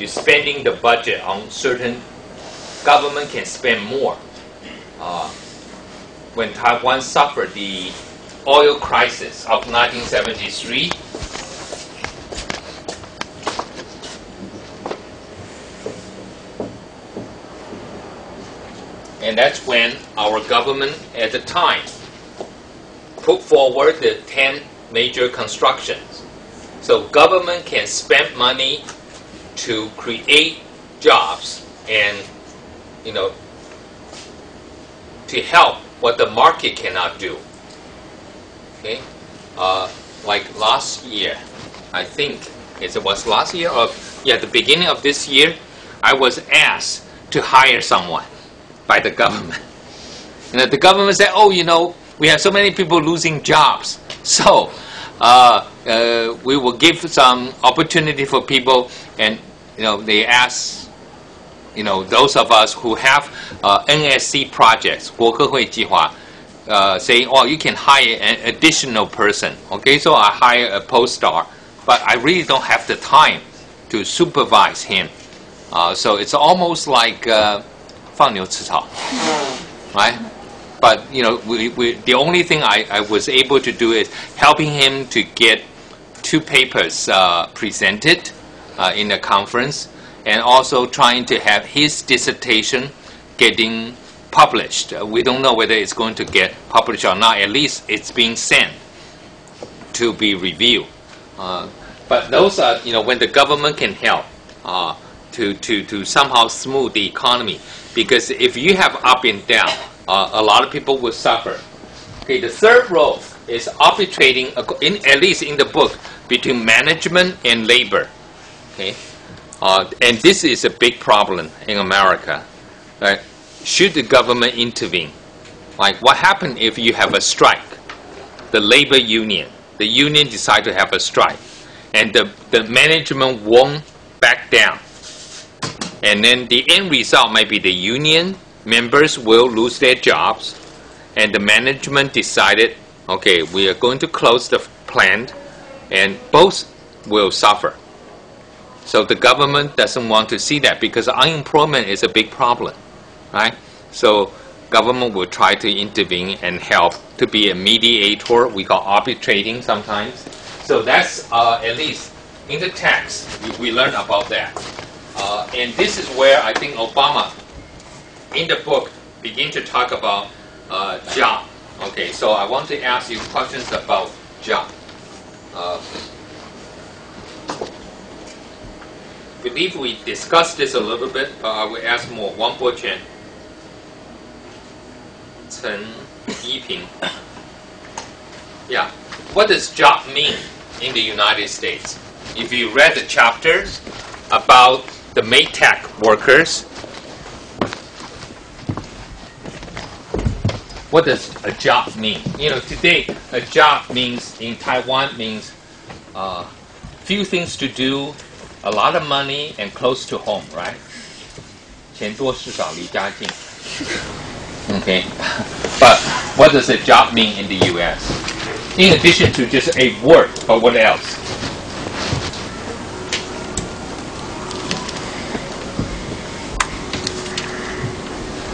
You're spending the budget on certain, government can spend more. When Taiwan suffered the oil crisis of 1973, and that's when our government at the time put forward the 10 major constructions. So government can spend money to create jobs and, to help what the market cannot do. Okay, like last year, I think it was last year or the beginning of this year, I was asked to hire someone by the government. The government said, we have so many people losing jobs, so we will give some opportunity for people, and they ask those of us who have NSC projects, 国科会计划, saying, oh, you can hire an additional person. Okay, so I hire a postdoc, but I really don't have the time to supervise him. So it's almost like 放牛吃草, right? But you know, the only thing I was able to do is helping him to get 2 papers presented in the conference, and also trying to have his dissertation getting published. We don't know whether it's going to get published or not. At least it's being sent to be reviewed. But those are, you know, when the government can help to somehow smooth the economy. Because if you have up and down, a lot of people will suffer. Okay, the third role is arbitrating, at least in the book, between management and labor. Okay, and this is a big problem in America. Right? Should the government intervene? Like, what happens if you have a strike? The labor union, the union decide to have a strike, and the management won't back down. And then the end result might be the union members will lose their jobs, and the management decided, okay, we are going to close the plant, and both will suffer. So the government doesn't want to see that, because unemployment is a big problem, right? So government will try to intervene and help to be a mediator. We call arbitrating sometimes. So that's at least in the text we learn about that. And this is where I think Obama, in the book, begin to talk about job. Okay, so I want to ask you questions about job. I believe we discussed this a little bit, but I will ask more. Wang Boquan, Chen Yiping. Yeah, what does job mean in the United States? If you read the chapters about the Maytag workers, what does a job mean? You know, today a job means, in Taiwan, means few things to do, a lot of money, and close to home, right? 钱多事少离家近. Okay, but what does a job mean in the U.S.? In addition to just a work, but what else?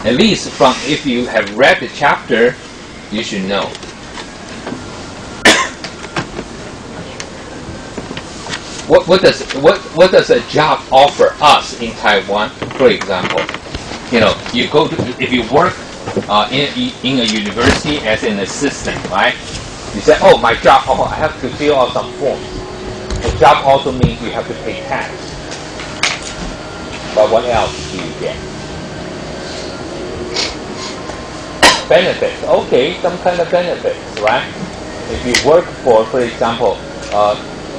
At least from, if you have read the chapter, you should know. What does a job offer us in Taiwan? For example, you know, you go to, if you work in a university as an assistant, right? You say, oh, my job, oh, I have to fill out some forms. The job also means you have to pay tax. But what else do you get? Benefits. Okay, some kind of benefits, right? If you work for example,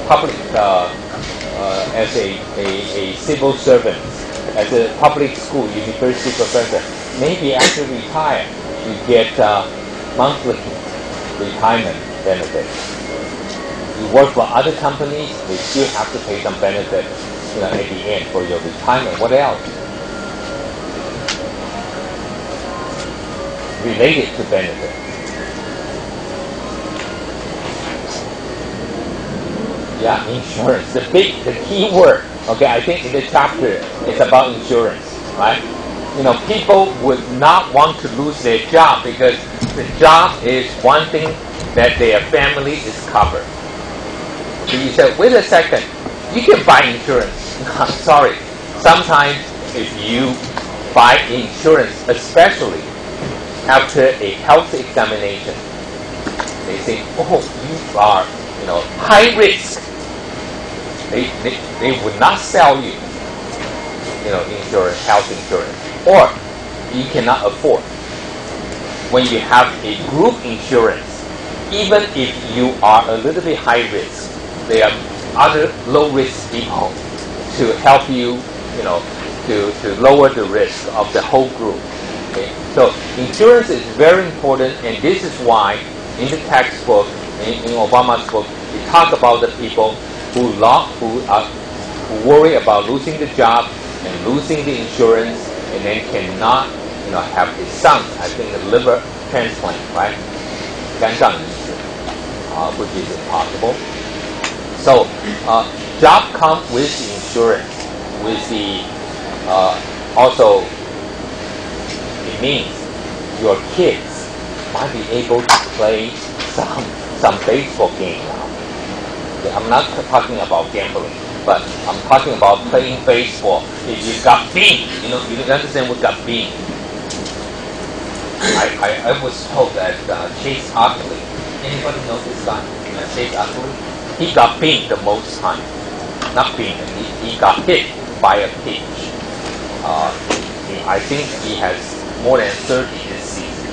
public as a civil servant, as a public school university professor, maybe after retire, you get monthly retirement benefits. You work for other companies, they still have to pay some benefits, you know, at the end for your retirement. What else? Related to benefits. Yeah, insurance. The key word. Okay, I think in the chapter it's about insurance, right? You know, people would not want to lose their job because the job is one thing that their family is covered. So you said, wait a second, you can buy insurance. I'm sorry. Sometimes if you buy insurance, especially after a health examination, they say, oh, you are, you know, high risk. They would not sell you, you know, insurance, health insurance, or you cannot afford. When you have a group insurance, even if you are a little bit high risk, there are other low risk people to help you, you know, to lower the risk of the whole group. Okay? So insurance is very important, and this is why in the textbook, in Obama's book, we talk about the people who worry about losing the job and losing the insurance, and then cannot, you know, have his son, I think, the liver transplant, right? 肝脏移植, which is impossible. So, job comes with insurance, with the also it means your kids might be able to play some baseball game now. Okay, I'm not talking about gambling, but I'm talking about playing baseball. If you got beamed, you understand what got beamed. I was told that Chase Utley, anybody know this guy? Chase Utley? He got beamed the most time. Not beamed, he got hit by a pitch. I think he has more than 30 this season.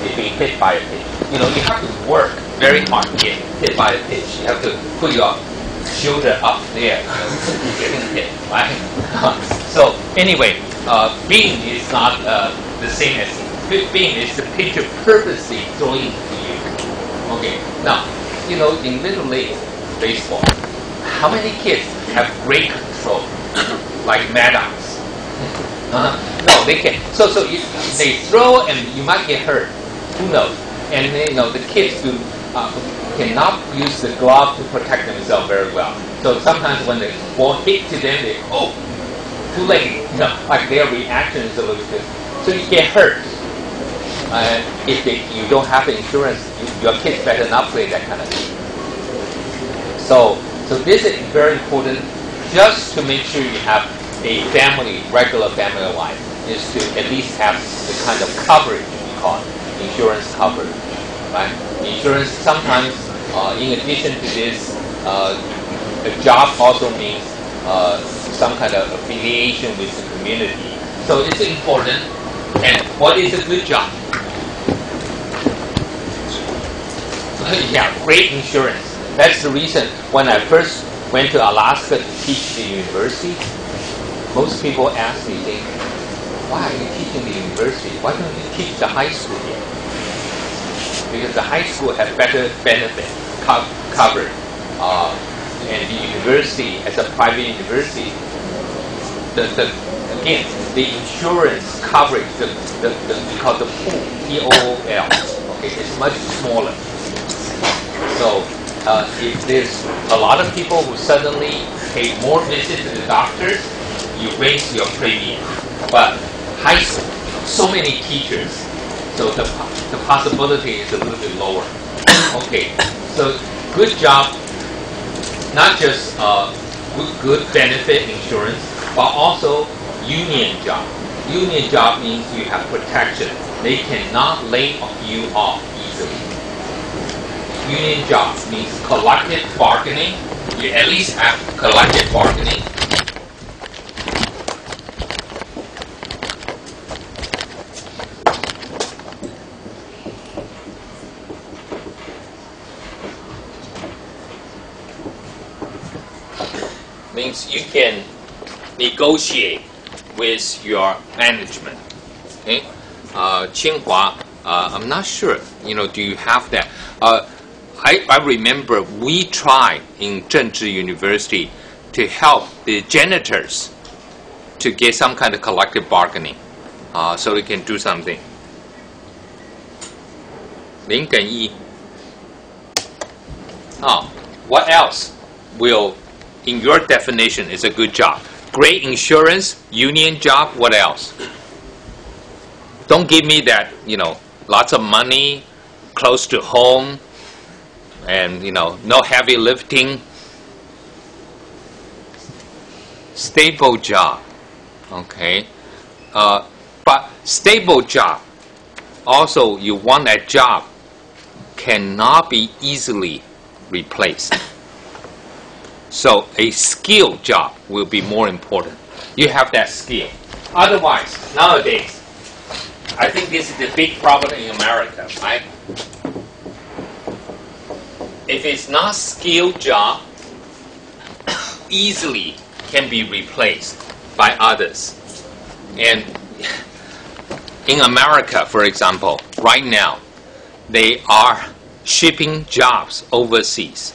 He's being hit by a pitch. You have to work very hard to get hit by a pitch. You have to put your shoulder up there, getting hit, right? So anyway, beam is not the same as beam. Is the pitcher purposely throwing to you. Okay. Now, in Little League baseball, how many kids have great control, like Maddox? No, they can't. So they throw and you might get hurt. Who knows? And the kids cannot use the glove to protect themselves very well. So sometimes when the ball hits to them, they too late. Like their reaction is a little bit. So you get hurt. If you don't have insurance, your kids better not play that kind of thing. So this is very important. Just to make sure you have a regular family life, is to at least have the kind of coverage we call it, insurance coverage, right? Insurance sometimes, in addition to this, a job also means some kind of affiliation with the community. So it's important. And what is a good job? Yeah, great insurance. That's the reason when I first went to Alaska to teach the university, most people ask me, why are you teaching the university? Why don't you teach the high school here? Because the high school has better benefit covered. And the university, as a private university, again, the insurance coverage, we call the pool, P-O-O-L, okay, it's much smaller. So if there's a lot of people who suddenly pay more visits to the doctors, you raise your premium. But high school, so many teachers, so the possibility is a little bit lower. Okay, so good job, not just good benefit insurance, but also union job. Union job means you have protection. They cannot lay you off easily. Union job means collective bargaining. You at least have collective bargaining. Means you can negotiate with your management. Okay, Tsinghua, I'm not sure. Do you have that? I remember we tried in Zhengzhi University to help the janitors to get some kind of collective bargaining, so they can do something. 0.1. What else will, in your definition, is a good job? Great insurance, union job, what else? Don't give me that, lots of money, close to home, and, no heavy lifting. Stable job, okay? But stable job, also you want that job cannot be easily replaced. So a skilled job will be more important. You have that skill. Otherwise, nowadays, I think this is the big problem in America, right? If it's not skilled job, easily can be replaced by others. And in America, for example, right now, they are shipping jobs overseas.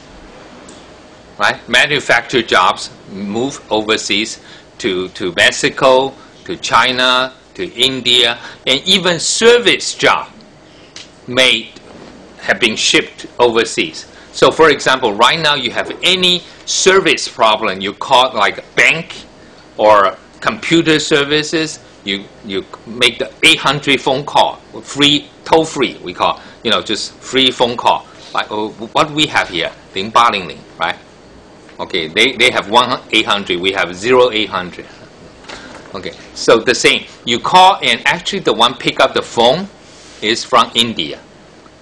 Right? Manufactured jobs move overseas to Mexico, to China, to India, and even service job have been shipped overseas. So for example, right now you have any service problem, you call like a bank or computer services, you make the 800 phone call, free, toll free, we call, just free phone call. Like what we have here, 0800, right? Okay, they have 1-800, we have 0800. Okay, so the same. You call and actually the one pick up the phone is from India.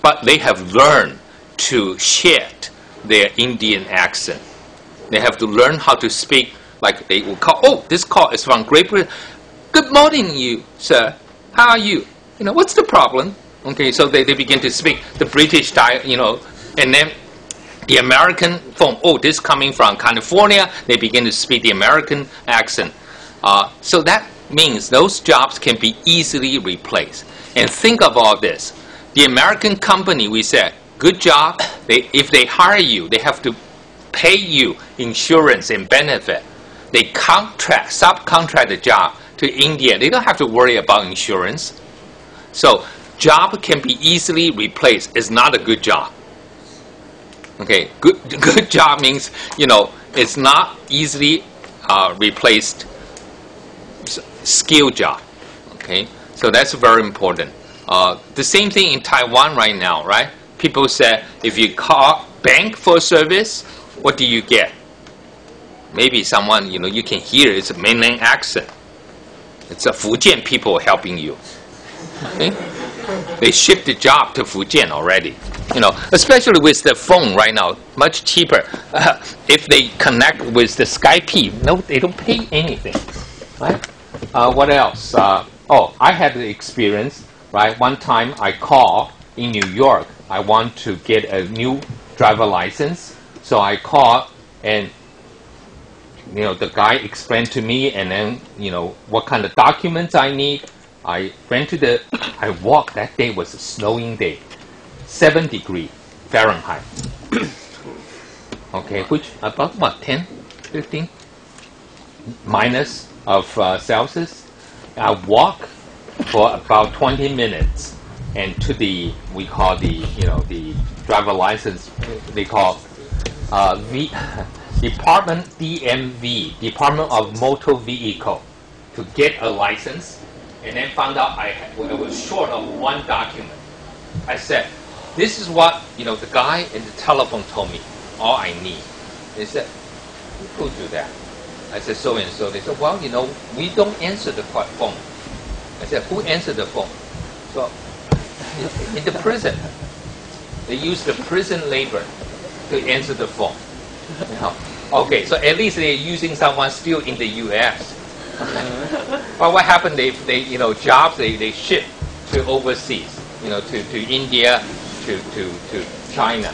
But they have learned to shed their Indian accent. They have to learn how to speak like they will call, oh, this call is from Great Britain. Good morning, you, sir. How are you? What's the problem? Okay, so they begin to speak the British style, and then the American phone, oh, this coming from California, they begin to speak the American accent. So that means those jobs can be easily replaced. And think of all this. The American company, we said, good job. If they hire you, they have to pay you insurance and benefit. They subcontract the job to India. They don't have to worry about insurance. So job can be easily replaced. It's not a good job. Okay, good job means, it's not easily replaced skill job. Okay, so that's very important. The same thing in Taiwan right now, right? People say if you call bank for service, what do you get? Maybe someone, you can hear it's a mainland accent. It's a Fujian people helping you. Okay? They shipped the job to Fujian already. Especially with the phone right now, much cheaper. If they connect with the Skype, no, they don't pay anything, right? What else? I had the experience, right? One time I called in New York. I want to get a new driver license. So I called and, the guy explained to me and then, what kind of documents I need. I walked, that day was a snowing day, 7 degrees Fahrenheit. Okay, which about what, 10, 15 minus of Celsius. I walked for about 20 minutes and to we call the driver license, they call Department DMV, Department of Motor Vehicle, to get a license, and then found out I was short of one document. I said, this is what, the guy in the telephone told me, all I need. They said, who do that? I said, so and so. They said, well, we don't answer the phone. I said, who answered the phone? So, in the prison, they use the prison labor to answer the phone. Okay, so at least they're using someone still in the U.S. But what happened? They jobs they ship to overseas, to India, to China.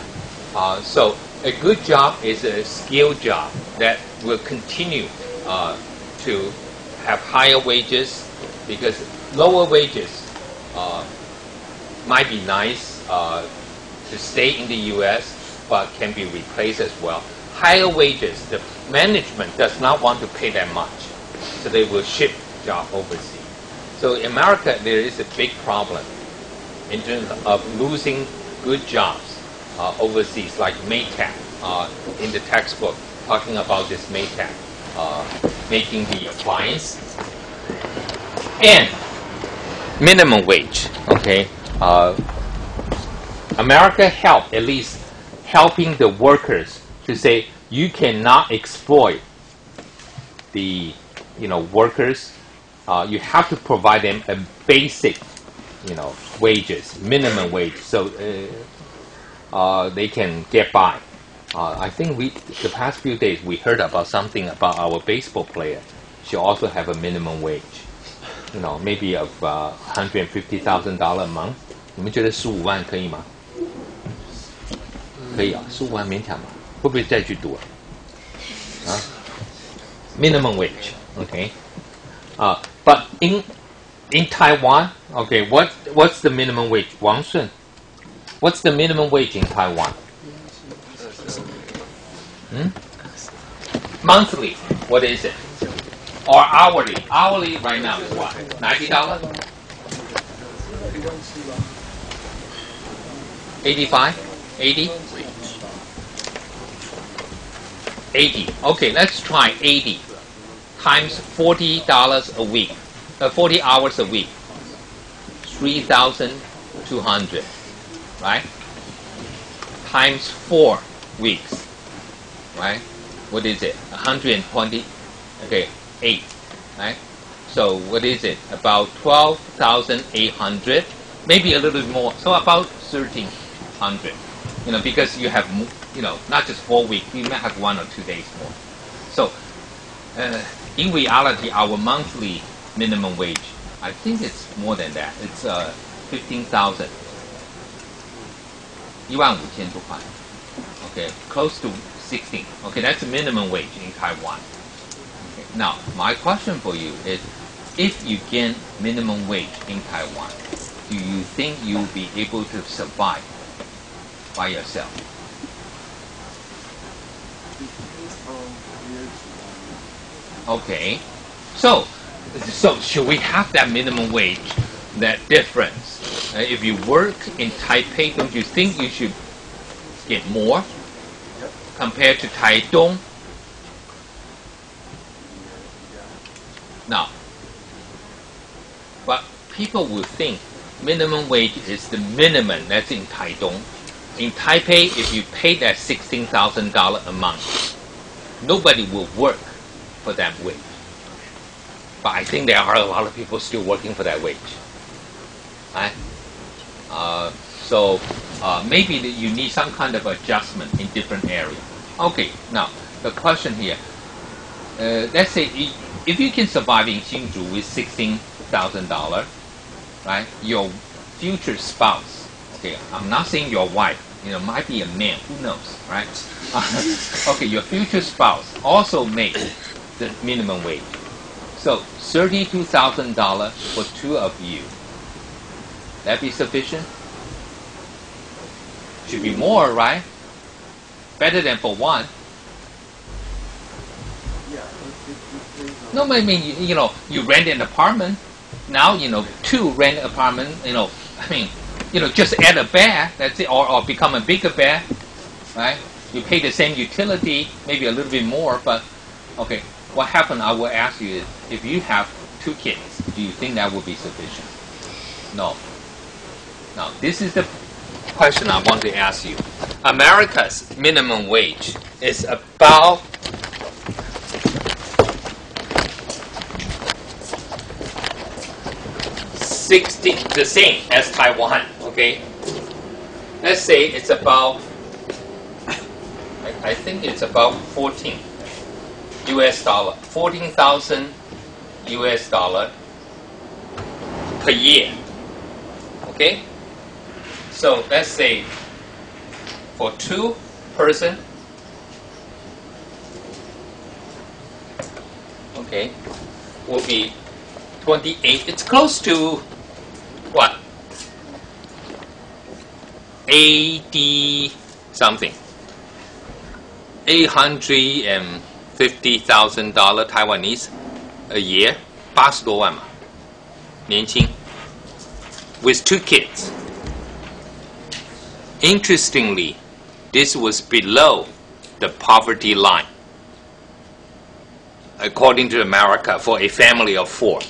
So a good job is a skilled job that will continue to have higher wages, because lower wages might be nice to stay in the U.S., but can be replaced as well. Higher wages, the management does not want to pay that much, so they will ship job overseas. So in America, there is a big problem in terms of losing good jobs overseas, like Maytag in the textbook, talking about this Maytag, making the appliance. And minimum wage, okay? America helped, at least helping the workers to say, you cannot exploit the workers. You have to provide them a basic wages, minimum wage, so they can get by. I think the past few days we heard about something about our baseball player. She also have a minimum wage, maybe of $150,000 a month. 你们觉得15万可以吗？可以啊，15万勉强吧。会不会再去读啊？Minimum wage, okay. But in Taiwan, okay, what's the minimum wage? Wang Sun, what's the minimum wage in Taiwan? Monthly, what is it? Or hourly? Hourly right now is what? $90? 85? 80? 80. Okay, let's try 80 times $40 a week. 40 hours a week. 3,200. Right? Times 4 weeks. Right? What is it? 120. Okay, 8. Right? So what is it? About 12,800. Maybe a little bit more. So about 1,300. You know, because you have, you know, not just 4 weeks. You may have 1 or 2 days more. So in reality, our monthly minimum wage, I think it's more than that. It's 15,000. 15,000多块. Okay, close to 16. Okay, that's the minimum wage in Taiwan. Okay. Now, my question for you is, if you gain minimum wage in Taiwan, do you think you'll be able to survive by yourself? Okay, so should we have that minimum wage, that difference? If you work in Taipei, don't you think you should get more compared to Taitung? Now, but people will think minimum wage is the minimum that's in Taitung. In Taipei, if you pay that $16,000 a month, nobody will work for that wage. But I think there are a lot of people still working for that wage. Right? So maybe you need some kind of adjustment in different areas. Okay, now the question here. Let's say if you can survive in Hsinchu with $16,000, right? Your future spouse, okay, I'm not saying your wife, you know, might be a man, who knows, right? Okay, your future spouse also makes the minimum wage. So $32,000 for 2 of you. That be sufficient? Should be more, right? Better than for 1. No, I mean, you know, you rent an apartment. Now, you know, 2 rent apartment, you know, I mean, you know, just add a bed, that's it, or become a bigger bed, right? You pay the same utility, maybe a little bit more, but, okay, what happened, I will ask you, is if you have 2 kids, do you think that will be sufficient? No. Now, this is the question I want to ask you. America's minimum wage is about the same as Taiwan, okay? Let's say it's about, I think it's about 14 US dollar, 14,000 US dollar per year, okay? So let's say for 2 person, okay, will be 28. It's close to what? 80 something. $850,000 Taiwanese a year. 80多万嘛，年轻 with 2 kids. Interestingly, this was below the poverty line, according to America, for a family of 4.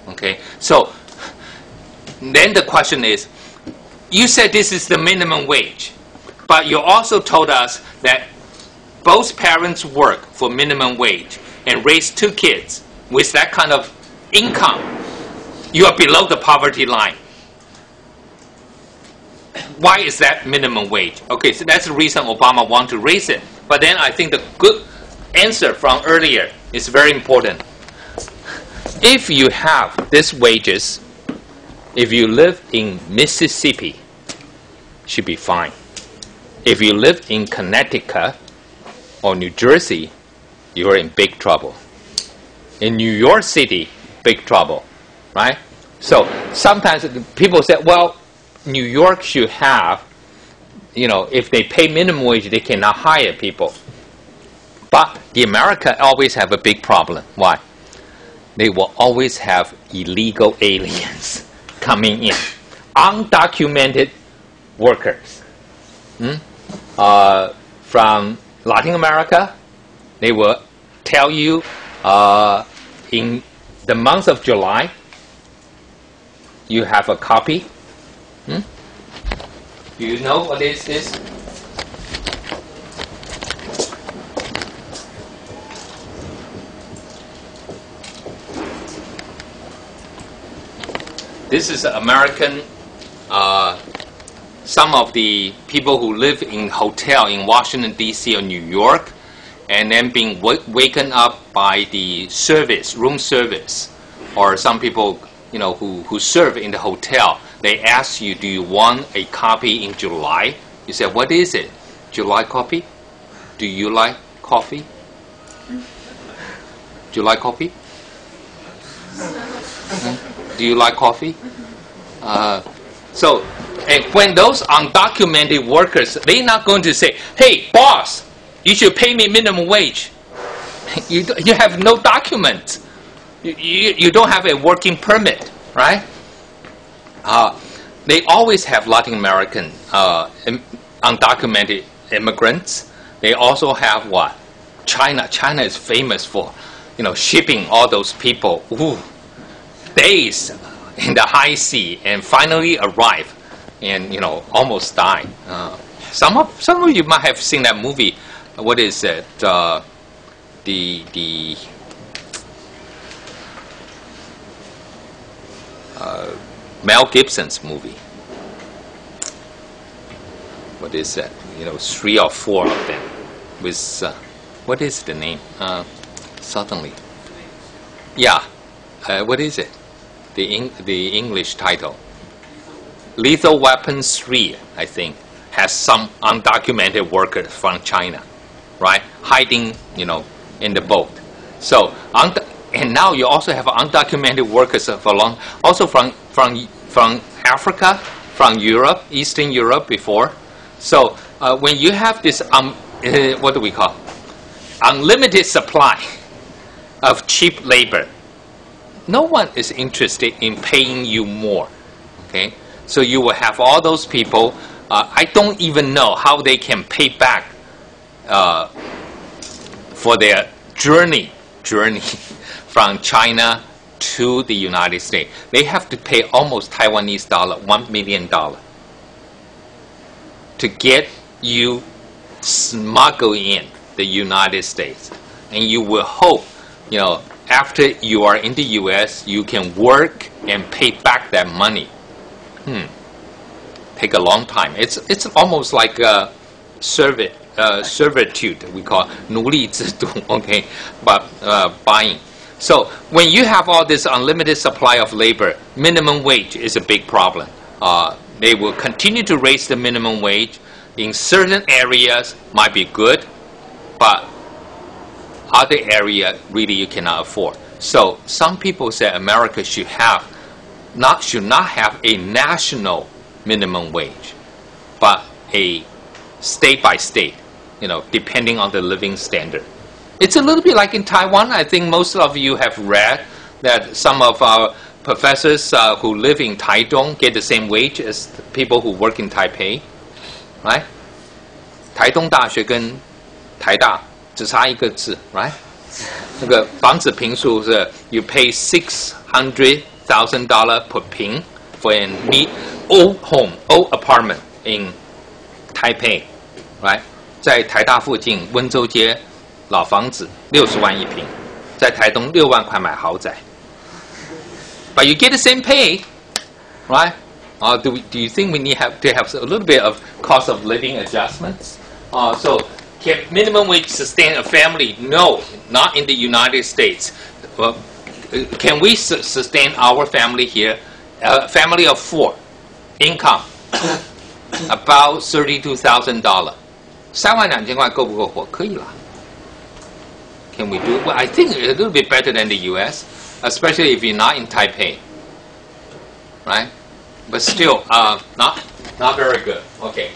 Okay, so then the question is, you said this is the minimum wage, but you also told us that both parents work for minimum wage and raise 2 kids with that kind of income. You are below the poverty line. Why is that minimum wage? Okay, so that's the reason Obama wants to raise it. But then I think the good answer from earlier is very important. If you have these wages, if you live in Mississippi, should be fine. If you live in Connecticut or New Jersey, you are in big trouble. In New York City, big trouble, right? So sometimes people say, well, New York should have, you know, if they pay minimum wage, they cannot hire people. But the America always have a big problem. Why? They will always have illegal aliens coming in, undocumented workers. from Latin America, they will tell you in the month of July, you have a copy. Do you know what is this? This is American, some of the people who live in hotel in Washington, D.C. or New York, and then being waken up by the service, room service, or some people, you know, who serve in the hotel. They ask you, do you want a copy in July? You say, what is it? July copy? Do you like coffee? Do you like coffee? Do you like coffee? So, and when those undocumented workers, they're not going to say, hey, boss, you should pay me minimum wage. You have no documents. You don't have a working permit, right? They always have Latin American undocumented immigrants. They also have what? China. China is famous for, you know, shipping all those people days in the high sea and finally arrive and, you know, almost die. Some of you might have seen that movie. What is it? Mel Gibson's movie. What is that? You know, 3 or 4 of them. With what is the name? Suddenly. Yeah. What is it? The English title. Lethal Weapons 3, I think, has some undocumented workers from China, right? Hiding, you know, in the boat. So, and now you also have undocumented workers also from Africa, from Europe, Eastern Europe before. So when you have this, what do we call, unlimited supply of cheap labor, no one is interested in paying you more. Okay, so you will have all those people. I don't even know how they can pay back for their journey from China to the United States. They have to pay almost Taiwanese dollar, $1 million, to get you smuggled in the United States. And you will hope, you know, after you are in the U.S., you can work and pay back that money. Take a long time. It's almost like a servitude, we call 奴隶制度, okay, but buying. So when you have all this unlimited supply of labor, minimum wage is a big problem. They will continue to raise the minimum wage. In certain areas, might be good, but other area really you cannot afford. So some people say America should not have a national minimum wage, but a state by state, you know, depending on the living standard. It's a little bit like in Taiwan. I think most of you have read that some of our professors who live in Taitung get the same wage as the people who work in Taipei, right? 台东大学跟台大只差一个字 right? 那个房子坪数是 you pay $600,000 per 坪 for an old apartment in Taipei, right? 在台大附近温州街老房子60万一坪，在台东6万块买豪宅。But you get the same pay, right? Do you think we need to have a little bit of cost of living adjustments? So can minimum wage sustain a family? No, not in the United States. Well, can we sustain our family here? A family of 4, income about $32,000. 32000块够不够活？可以啦。Can we do it? Well, I think a little bit better than the U.S., especially if you're not in Taipei, right? But still, not very good. Okay.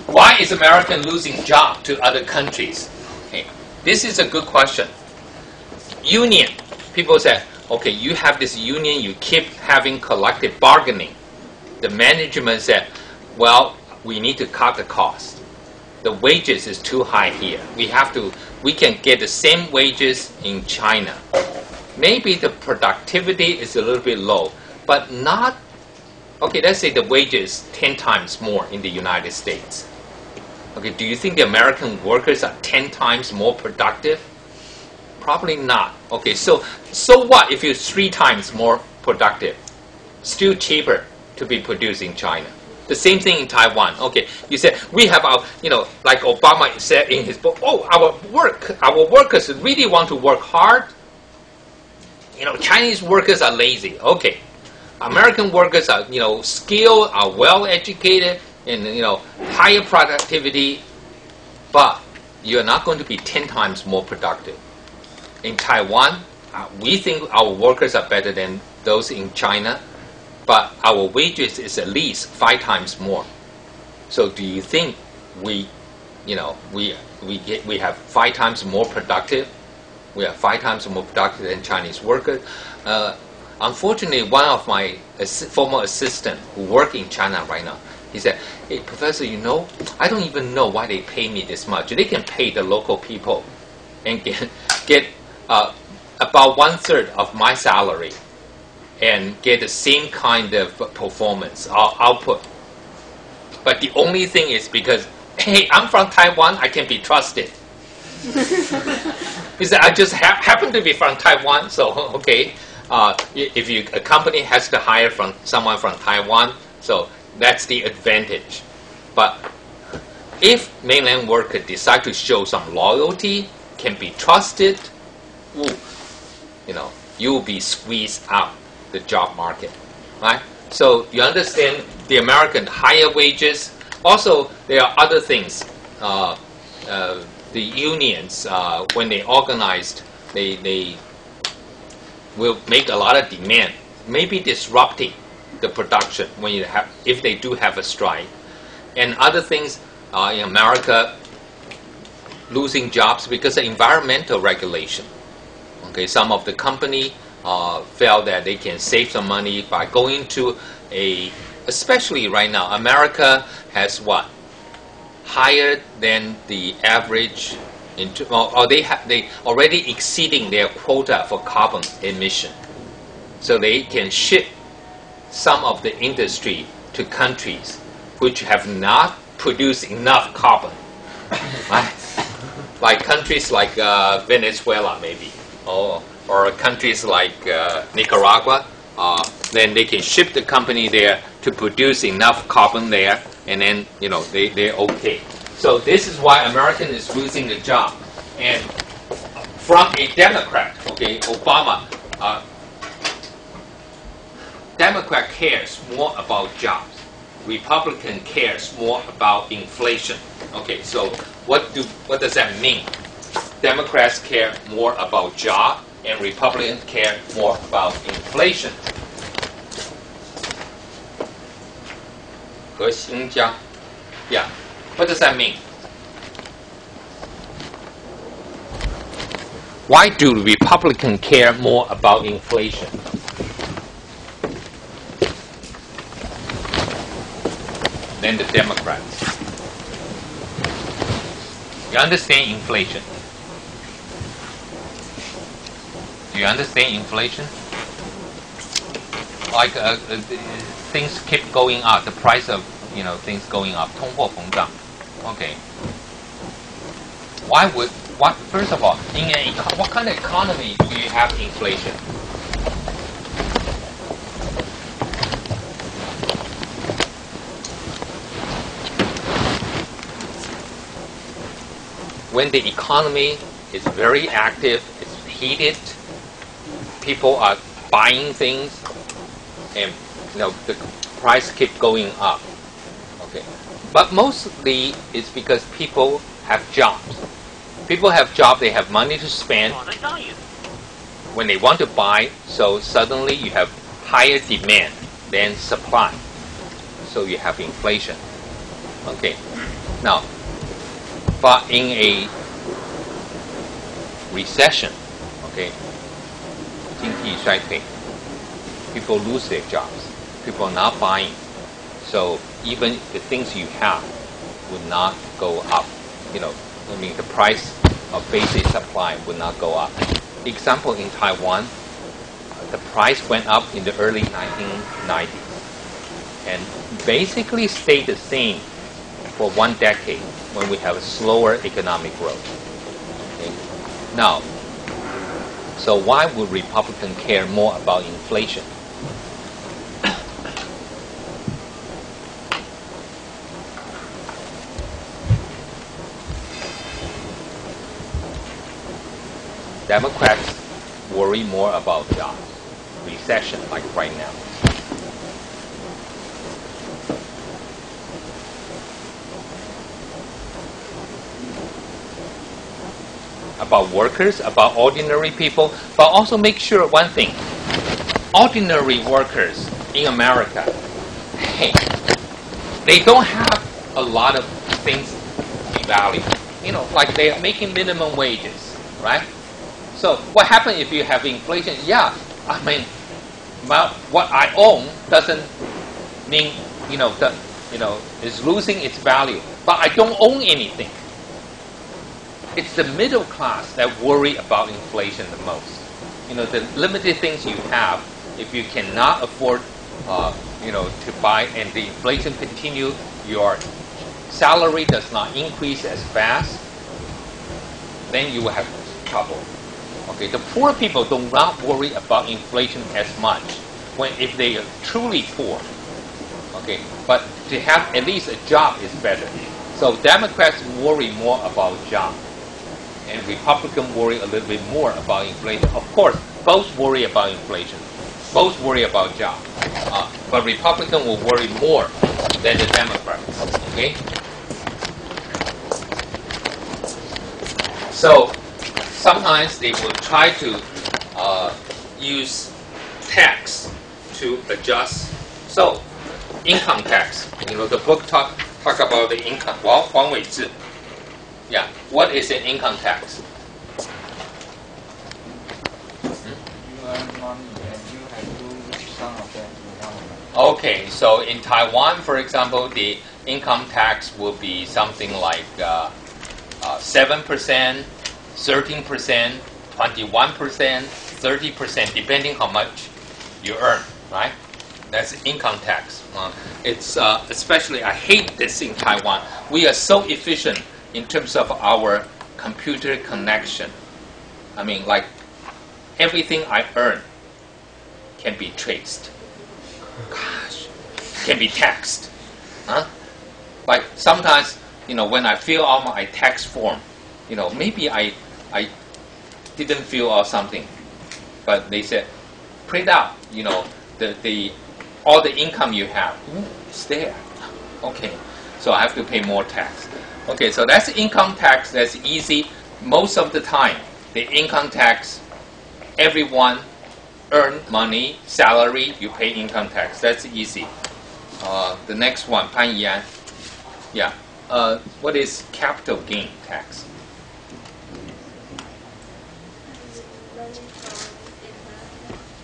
Why is America losing jobs to other countries? Okay. This is a good question. Union. People say, okay, you have this union, you keep having collective bargaining. The management said, well, we need to cut the cost. The wages is too high here. We can get the same wages in China. Maybe the productivity is a little bit low, but not, okay, let's say the wages 10 times more in the United States. Okay, do you think the American workers are 10 times more productive? Probably not. Okay, so what if you're 3 times more productive? Still cheaper to be produced in China. The same thing in Taiwan. Okay, you said we have our, like Obama said in his book, our workers really want to work hard. Chinese workers are lazy. Okay, American workers are, skilled, are well educated, and higher productivity, but you're not going to be 10 times more productive. In Taiwan, we think our workers are better than those in China, but our wages is at least 5 times more. So do you think we have 5 times more productive? We are 5 times more productive than Chinese workers. Unfortunately, one of my former assistants who work in China right now, he said, "Hey, Professor, I don't even know why they pay me this much. They can pay the local people and get about 1/3 of my salary and get the same kind of performance or output. But the only thing is because, hey, I'm from Taiwan, I can be trusted." He said, "I just happen to be from Taiwan, so okay. If a company has to hire someone from Taiwan, so that's the advantage. But if mainland workers decide to show some loyalty, can be trusted, you will be squeezed out the job market, right? So you understand the American higher wages. Also, there are other things. The unions, when they organized, they will make a lot of demand, maybe disrupting the production if they do have a strike. And other things in America, losing jobs because of environmental regulation. Okay, some of the company felt that they can save some money by going to especially right now, America has what? Higher than the average, or they already exceeding their quota for carbon emission. So they can ship some of the industry to countries which have not produced enough carbon. Right? Like countries like Venezuela maybe, or countries like Nicaragua, then they can ship the company there to produce enough carbon there, and then they're okay. So this is why American is losing the job. And from a Democrat, okay, Obama, Democrat cares more about jobs. Republican cares more about inflation. Okay, so what does that mean? Democrats care more about jobs, and Republicans care more about inflation. 和新疆, yeah. What does that mean? Why do Republicans care more about inflation? Than the Democrats? You understand inflation? Do you understand inflation? Like things keep going up, the price of things going up, 通货膨胀. Okay. First of all, what kind of economy do you have inflation? When the economy is very active, it's heated, people are buying things, and the price keep going up. Okay, but mostly it's because people have jobs. People have jobs, they have money to spend when they want to buy, so suddenly you have higher demand than supply. So you have inflation. Okay, now, but in a recession, okay, 经济衰退, people lose their jobs. People are not buying. So even the things you have would not go up. I mean, the price of basic supply would not go up. Example, in Taiwan, the price went up in the early 1990s and basically stayed the same for 1 decade when we have a slower economic growth. Okay? Now, so why would Republicans care more about inflation? Democrats worry more about jobs, recession like right now. About workers, about ordinary people, but also make sure one thing. Ordinary workers in America, hey, they don't have a lot of things in value. Like they are making minimum wages, right? So what happens if you have inflation? Yeah, I mean, what I own doesn't mean, is losing its value. But I don't own anything. It's the middle class that worry about inflation the most. The limited things you have, if you cannot afford, to buy, and the inflation continue, your salary does not increase as fast, then you will have trouble. Okay, the poor people do not worry about inflation as much if they are truly poor. Okay, but to have at least a job is better. So Democrats worry more about jobs, and Republicans worry a little bit more about inflation. Of course, both worry about inflation, both worry about jobs, but Republicans will worry more than the Democrats. Okay, so sometimes they will try to use tax to adjust. So, income tax. The book talk about the income. Well, 黄伟志. Yeah. What is an income tax? You earn money and you have to use some of that to government. Okay. So in Taiwan, for example, the income tax will be something like 7%. 13%, 21%, 30%, depending how much you earn, right? That's income tax. It's especially, I hate this in Taiwan. We are so efficient in terms of our computer connection. I mean, like, everything I earn can be traced. Gosh, can be taxed. Huh? Like, sometimes, when I fill out my tax form, maybe I didn't fill out something, but they said, print out, all the income you have. It's there. Okay, so I have to pay more tax. Okay, so that's income tax. That's easy. Most of the time, the income tax, everyone earn money, salary, you pay income tax. That's easy. The next one, Pan Yan. Yeah. What is capital gain tax?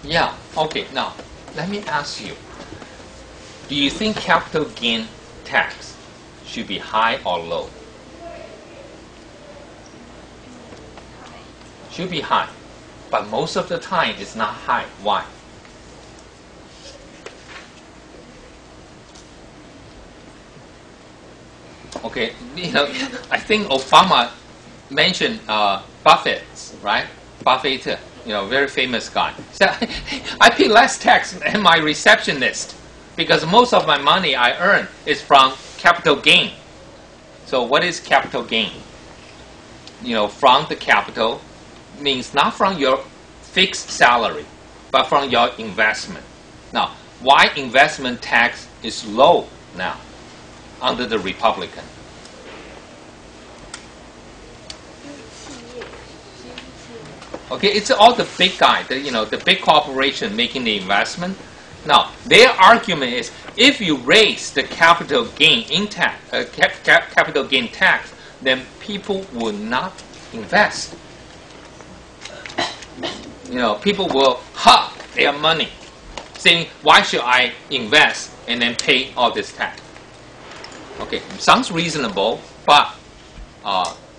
Yeah, okay, now, let me ask you. Do you think capital gain tax should be high or low? Should be high, but most of the time it's not high. Why? Okay, I think Obama mentioned Buffett, right? Buffett, very famous guy. So I pay less tax than my receptionist because most of my money I earn is from capital gain. So what is capital gain? From the capital means not from your fixed salary, but from your investment. Now, why investment tax is low now under the Republican? Okay, it's all the big guy, the big corporation making the investment. Now, their argument is if you raise the capital gain capital gain tax, then people will not invest. People will hug their money, saying, "Why should I invest and then pay all this tax. Okay, sounds reasonable, but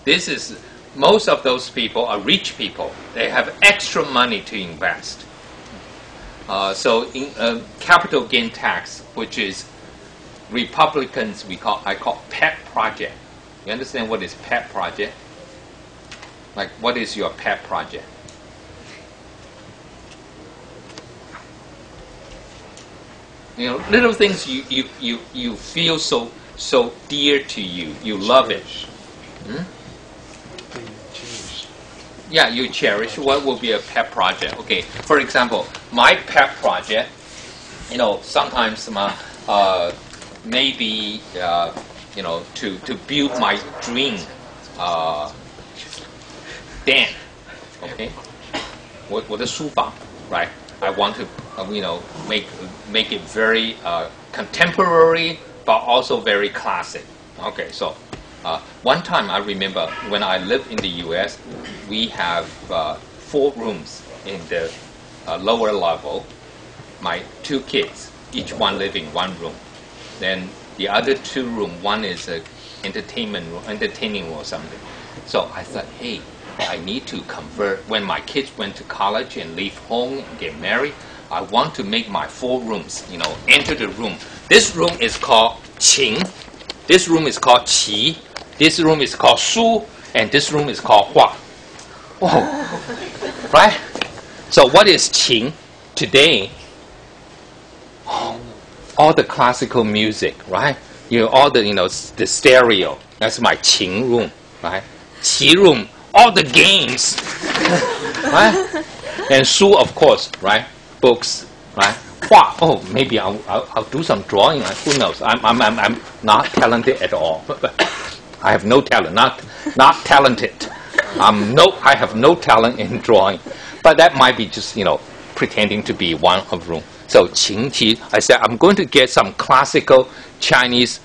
this is, most of those people are rich people. They have extra money to invest. So in capital gain tax, which is Republicans, I call pet project. You understand what is pet project? Like, what is your pet project? You know, little things you feel so dear to you. You love it. Hmm? Yeah, you cherish. What will be a pet project? Okay, for example, my pet project, you know, sometimes maybe, you know, to build my dream den, okay? 我的书房, right? I want to, you know, make it very contemporary, but also very classic. Okay, so one time I remember when I lived in the U.S., we have 4 rooms in the lower level. My 2 kids, each one living 1 room. Then the other 2 rooms, one is an entertaining room or something. So I thought, hey, I need to convert. When my kids went to college and leave home and get married, I want to make my 4 rooms, you know, enter the room. This room is called Qing. This room is called Qi. This room is called Shu. And this room is called Hua. Oh. Right? So what is Qing? Today, all the classical music, right? You know, all the, you know, the stereo. That's my Qing room, right? Qi room, all the games, right? And Shu, of course, right? Books, right? Hua, oh, maybe I'll do some drawing. Who knows? I'm not talented at all. I have no talent. Not talented. I have no talent in drawing. But that might be just, you know, pretending to be one of room. So Qing Qi, I said I'm going to get some classical Chinese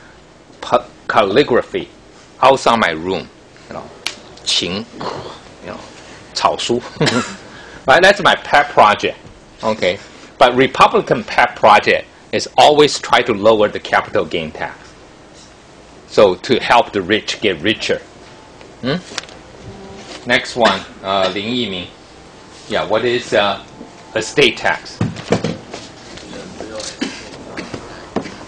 calligraphy outside my room. You know, Qing, you know, 草书. Right? That's my pet project. Okay. But Republican pet project is always try to lower the capital gain tax. So to help the rich get richer. Hmm? Next one, Lin Yiming. Yeah, what is estate tax?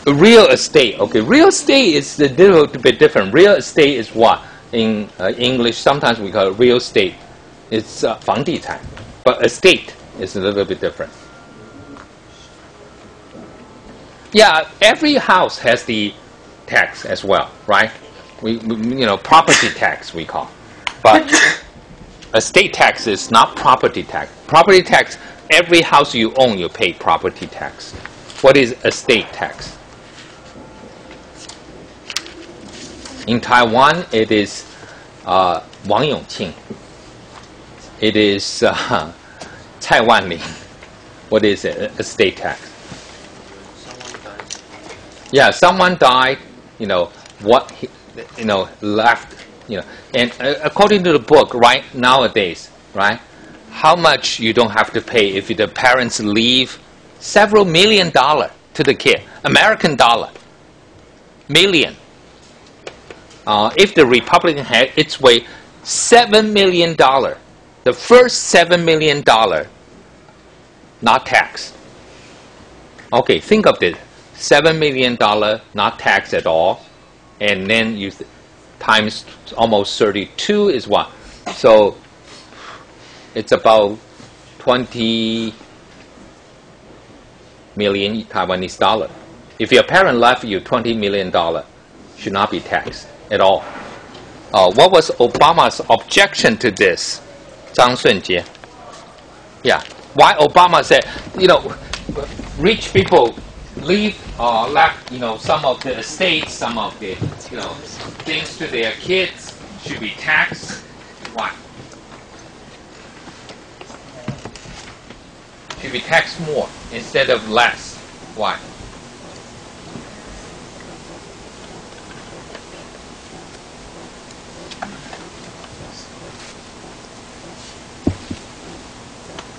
Real estate. Okay, real estate is a little bit different. Real estate is what? In English, sometimes we call it real estate. It's 房地产. But estate is a little bit different. Yeah, every house has the tax as well, right? We you know, property tax we call. But estate tax is not property tax. Property tax, every house you own, you pay property tax. What is estate tax? In Taiwan, it is Wang Yongqing. It is Cai Wanling. What is it? Estate tax. Yeah, someone died, you know, what, you know, left, you know, and according to the book, right, nowadays, right, how much you don't have to pay if the parents leave several $1 million to the kid, American dollar, million. If the Republican had its way, $7 million, the first $7 million, not taxed. Okay, think of this. $7 million, not taxed at all, and then you times almost 32 is what? So it's about 20 million Taiwanese dollar. If your parent left you $20 million, should not be taxed at all. What was Obama's objection to this? Zhang Sunjie. Yeah, why Obama said, you know, rich people left, you know, some of the estates, some of the, you know, things to their kids should be taxed. Why? Should be taxed more instead of less. Why?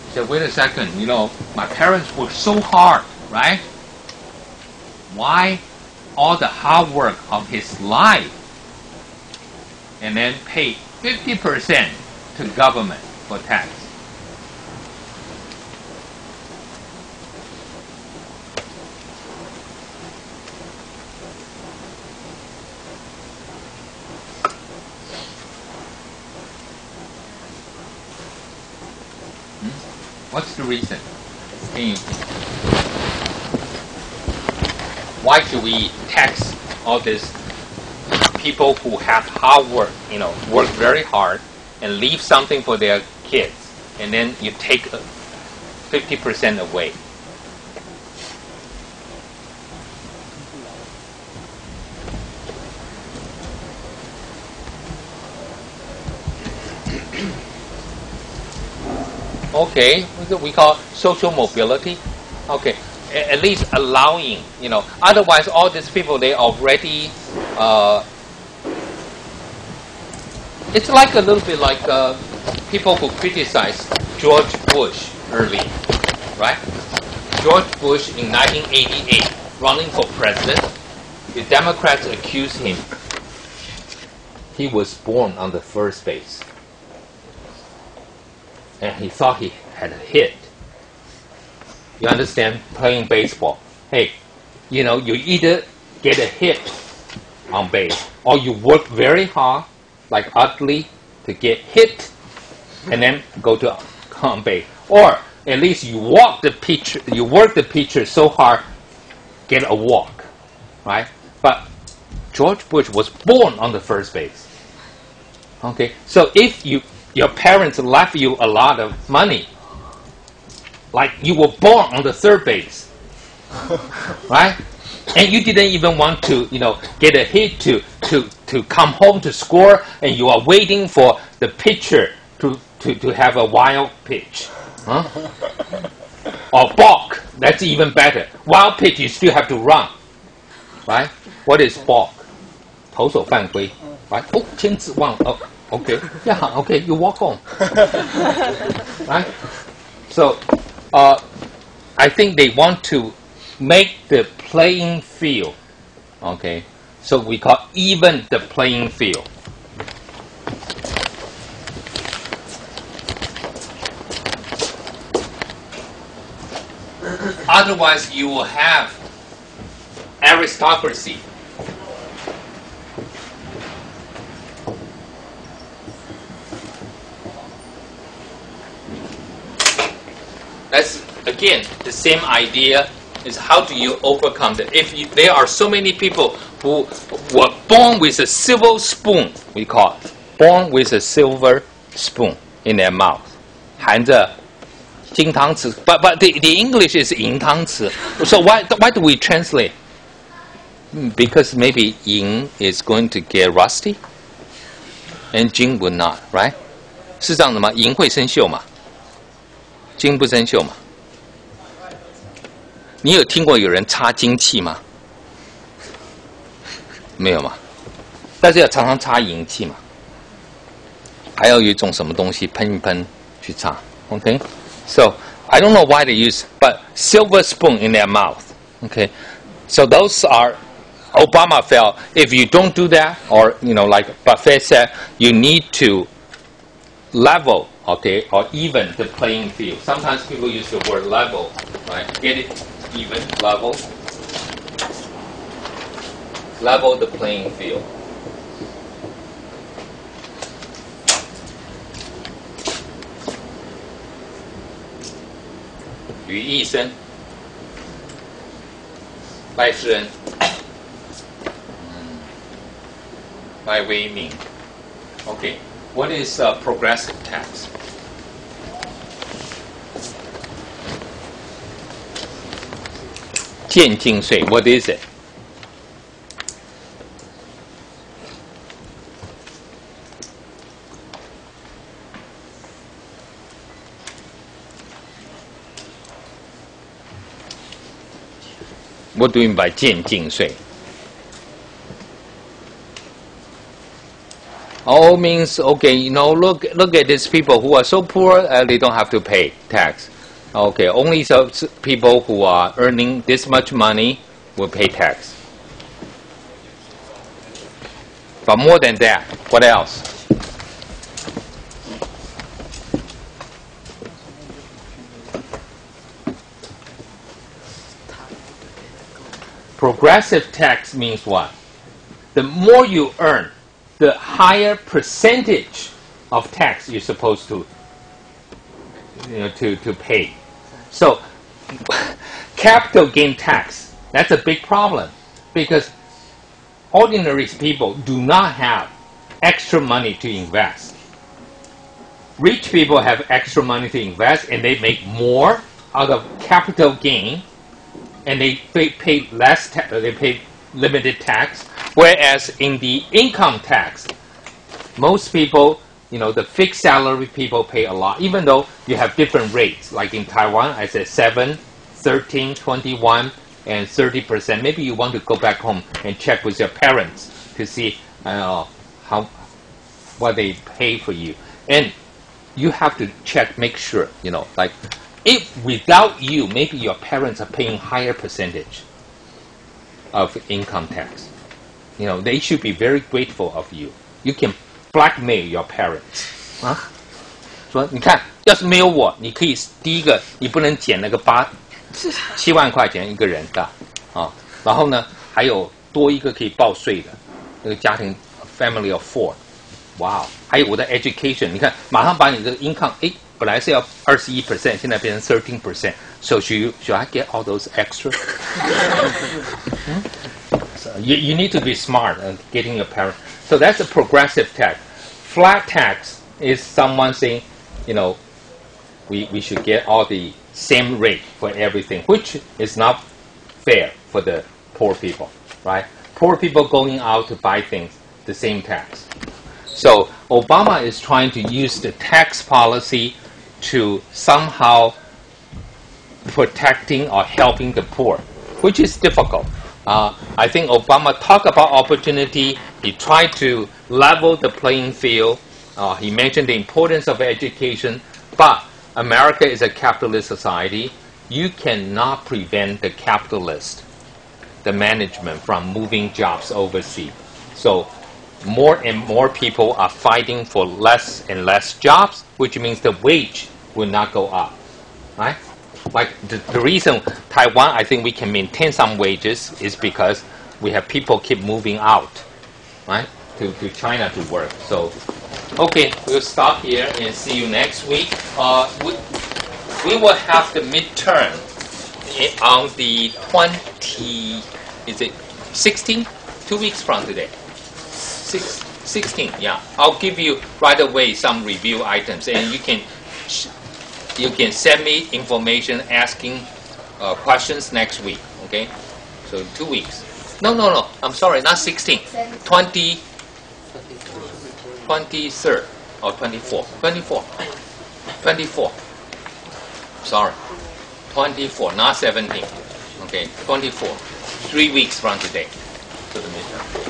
He said, wait a second, you know, my parents worked so hard, right? why all the hard work of his life and then pay 50% to government for tax. What's the reason? Why should we tax all these people who have hard work, work very hard and leave something for their kids, and then you take 50% away? Okay, we call social mobility. Okay, at least allowing, otherwise all these people, they already, it's like a little bit like people who criticize George Bush early, right? George Bush in 1988, running for president, the Democrats accused him he was born on the first base. And he thought he had a hit. You understand? Playing baseball. Hey, you either get a hit on base, or you work very hard, like Utley, to get hit, and then go to on base. Or at least you work the pitcher so hard, get a walk, right? But George Bush was born on the first base. Okay, so if your parents left you a lot of money, like you were born on the third base, right? And you didn't even want to, get a hit to come home to score, and you are waiting for the pitcher to have a wild pitch, huh? Or balk. That's even better. Wild pitch, you still have to run, right? What is balk? 投手犯规, right? Oh, 签字忘了. Oh, okay. Yeah, okay. You walk home, right? So, I think they want to make the playing field, okay? So we call even the playing field. Otherwise, you will have aristocracy. That's, again, the same idea is how do you overcome that? There are so many people who were born with a silver spoon, we call it. Born with a silver spoon in their mouth. 含着金汤匙. But the English is 银汤匙. So why do we translate? Because maybe 银 is going to get rusty and 金 would not, right? 是这样的吗？银会生锈吗？金不生锈嘛？你有听过有人擦金器吗？没有嘛？但是要常常擦银器嘛。还要有一种什么东西喷一喷去擦 ，OK？ So I don't know why they use, but silver spoon in their mouth, okay? So those are Obama felt if you don't do that, or like Buffett said, you need to level. Okay, or even the playing field. Sometimes people use the word level, right? Get it even, level. Level the playing field. Yu Yisheng, 赖世恩, 赖威明. Okay, what is progressive tax? What is it? What do you mean by 渐进税? Oh, means okay. Look at these people who are so poor, they don't have to pay tax. Okay, only so people who are earning this much money, will pay tax. But more than that, what else? Progressive tax means what? The more you earn, the higher percentage of tax you're supposed to, to pay. So, capital gain tax, that's a big problem because ordinary people do not have extra money to invest. Rich people have extra money to invest and they make more out of capital gain and they pay less tax, they pay limited tax. Whereas in the income tax, most people, the fixed salary people pay a lot, even though you have different rates. Like in Taiwan, I said 7, 13, 21, and 30%. Maybe you want to go back home and check with your parents to see what they pay for you. And you have to check, make sure, like if without you, maybe your parents are paying higher percentage of income tax. They should be very grateful of you. You can blackmail your parents. 说你看，要是没有我，你可以第一个，你不能减那个7万块钱一个人的然后呢，还有多一个可以报税的那个家庭 family of 4， 哇，还有我的 education， 你看，马上把你的 income， 本来是要21%， 现在变成13%。So should I get all those extra? So you need to be smart getting your parents. So that's a progressive tax. Flat tax is someone saying, we should get all the same rate for everything, which is not fair for the poor people, right? Poor people going out to buy things, the same tax. So Obama is trying to use the tax policy to somehow protecting or helping the poor, which is difficult. I think Obama talked about opportunity. He tried to level the playing field. He mentioned the importance of education. But America is a capitalist society. You cannot prevent the capitalist, the management, from moving jobs overseas. So more and more people are fighting for less and less jobs, which means the wage will not go up, right? Like the reason Taiwan, I think we can maintain some wages is because we have people keep moving out, right, to China to work. So, okay, we'll stop here and see you next week. We will have the midterm on the 16? 2 weeks from today. 16, yeah. I'll give you right away some review items, and you can send me information asking questions next week, okay? So 2 weeks. No, I'm sorry, not 16. 23rd or 24. 24. Sorry. 24, not 17. Okay, 24. 3 weeks from today to the midterm.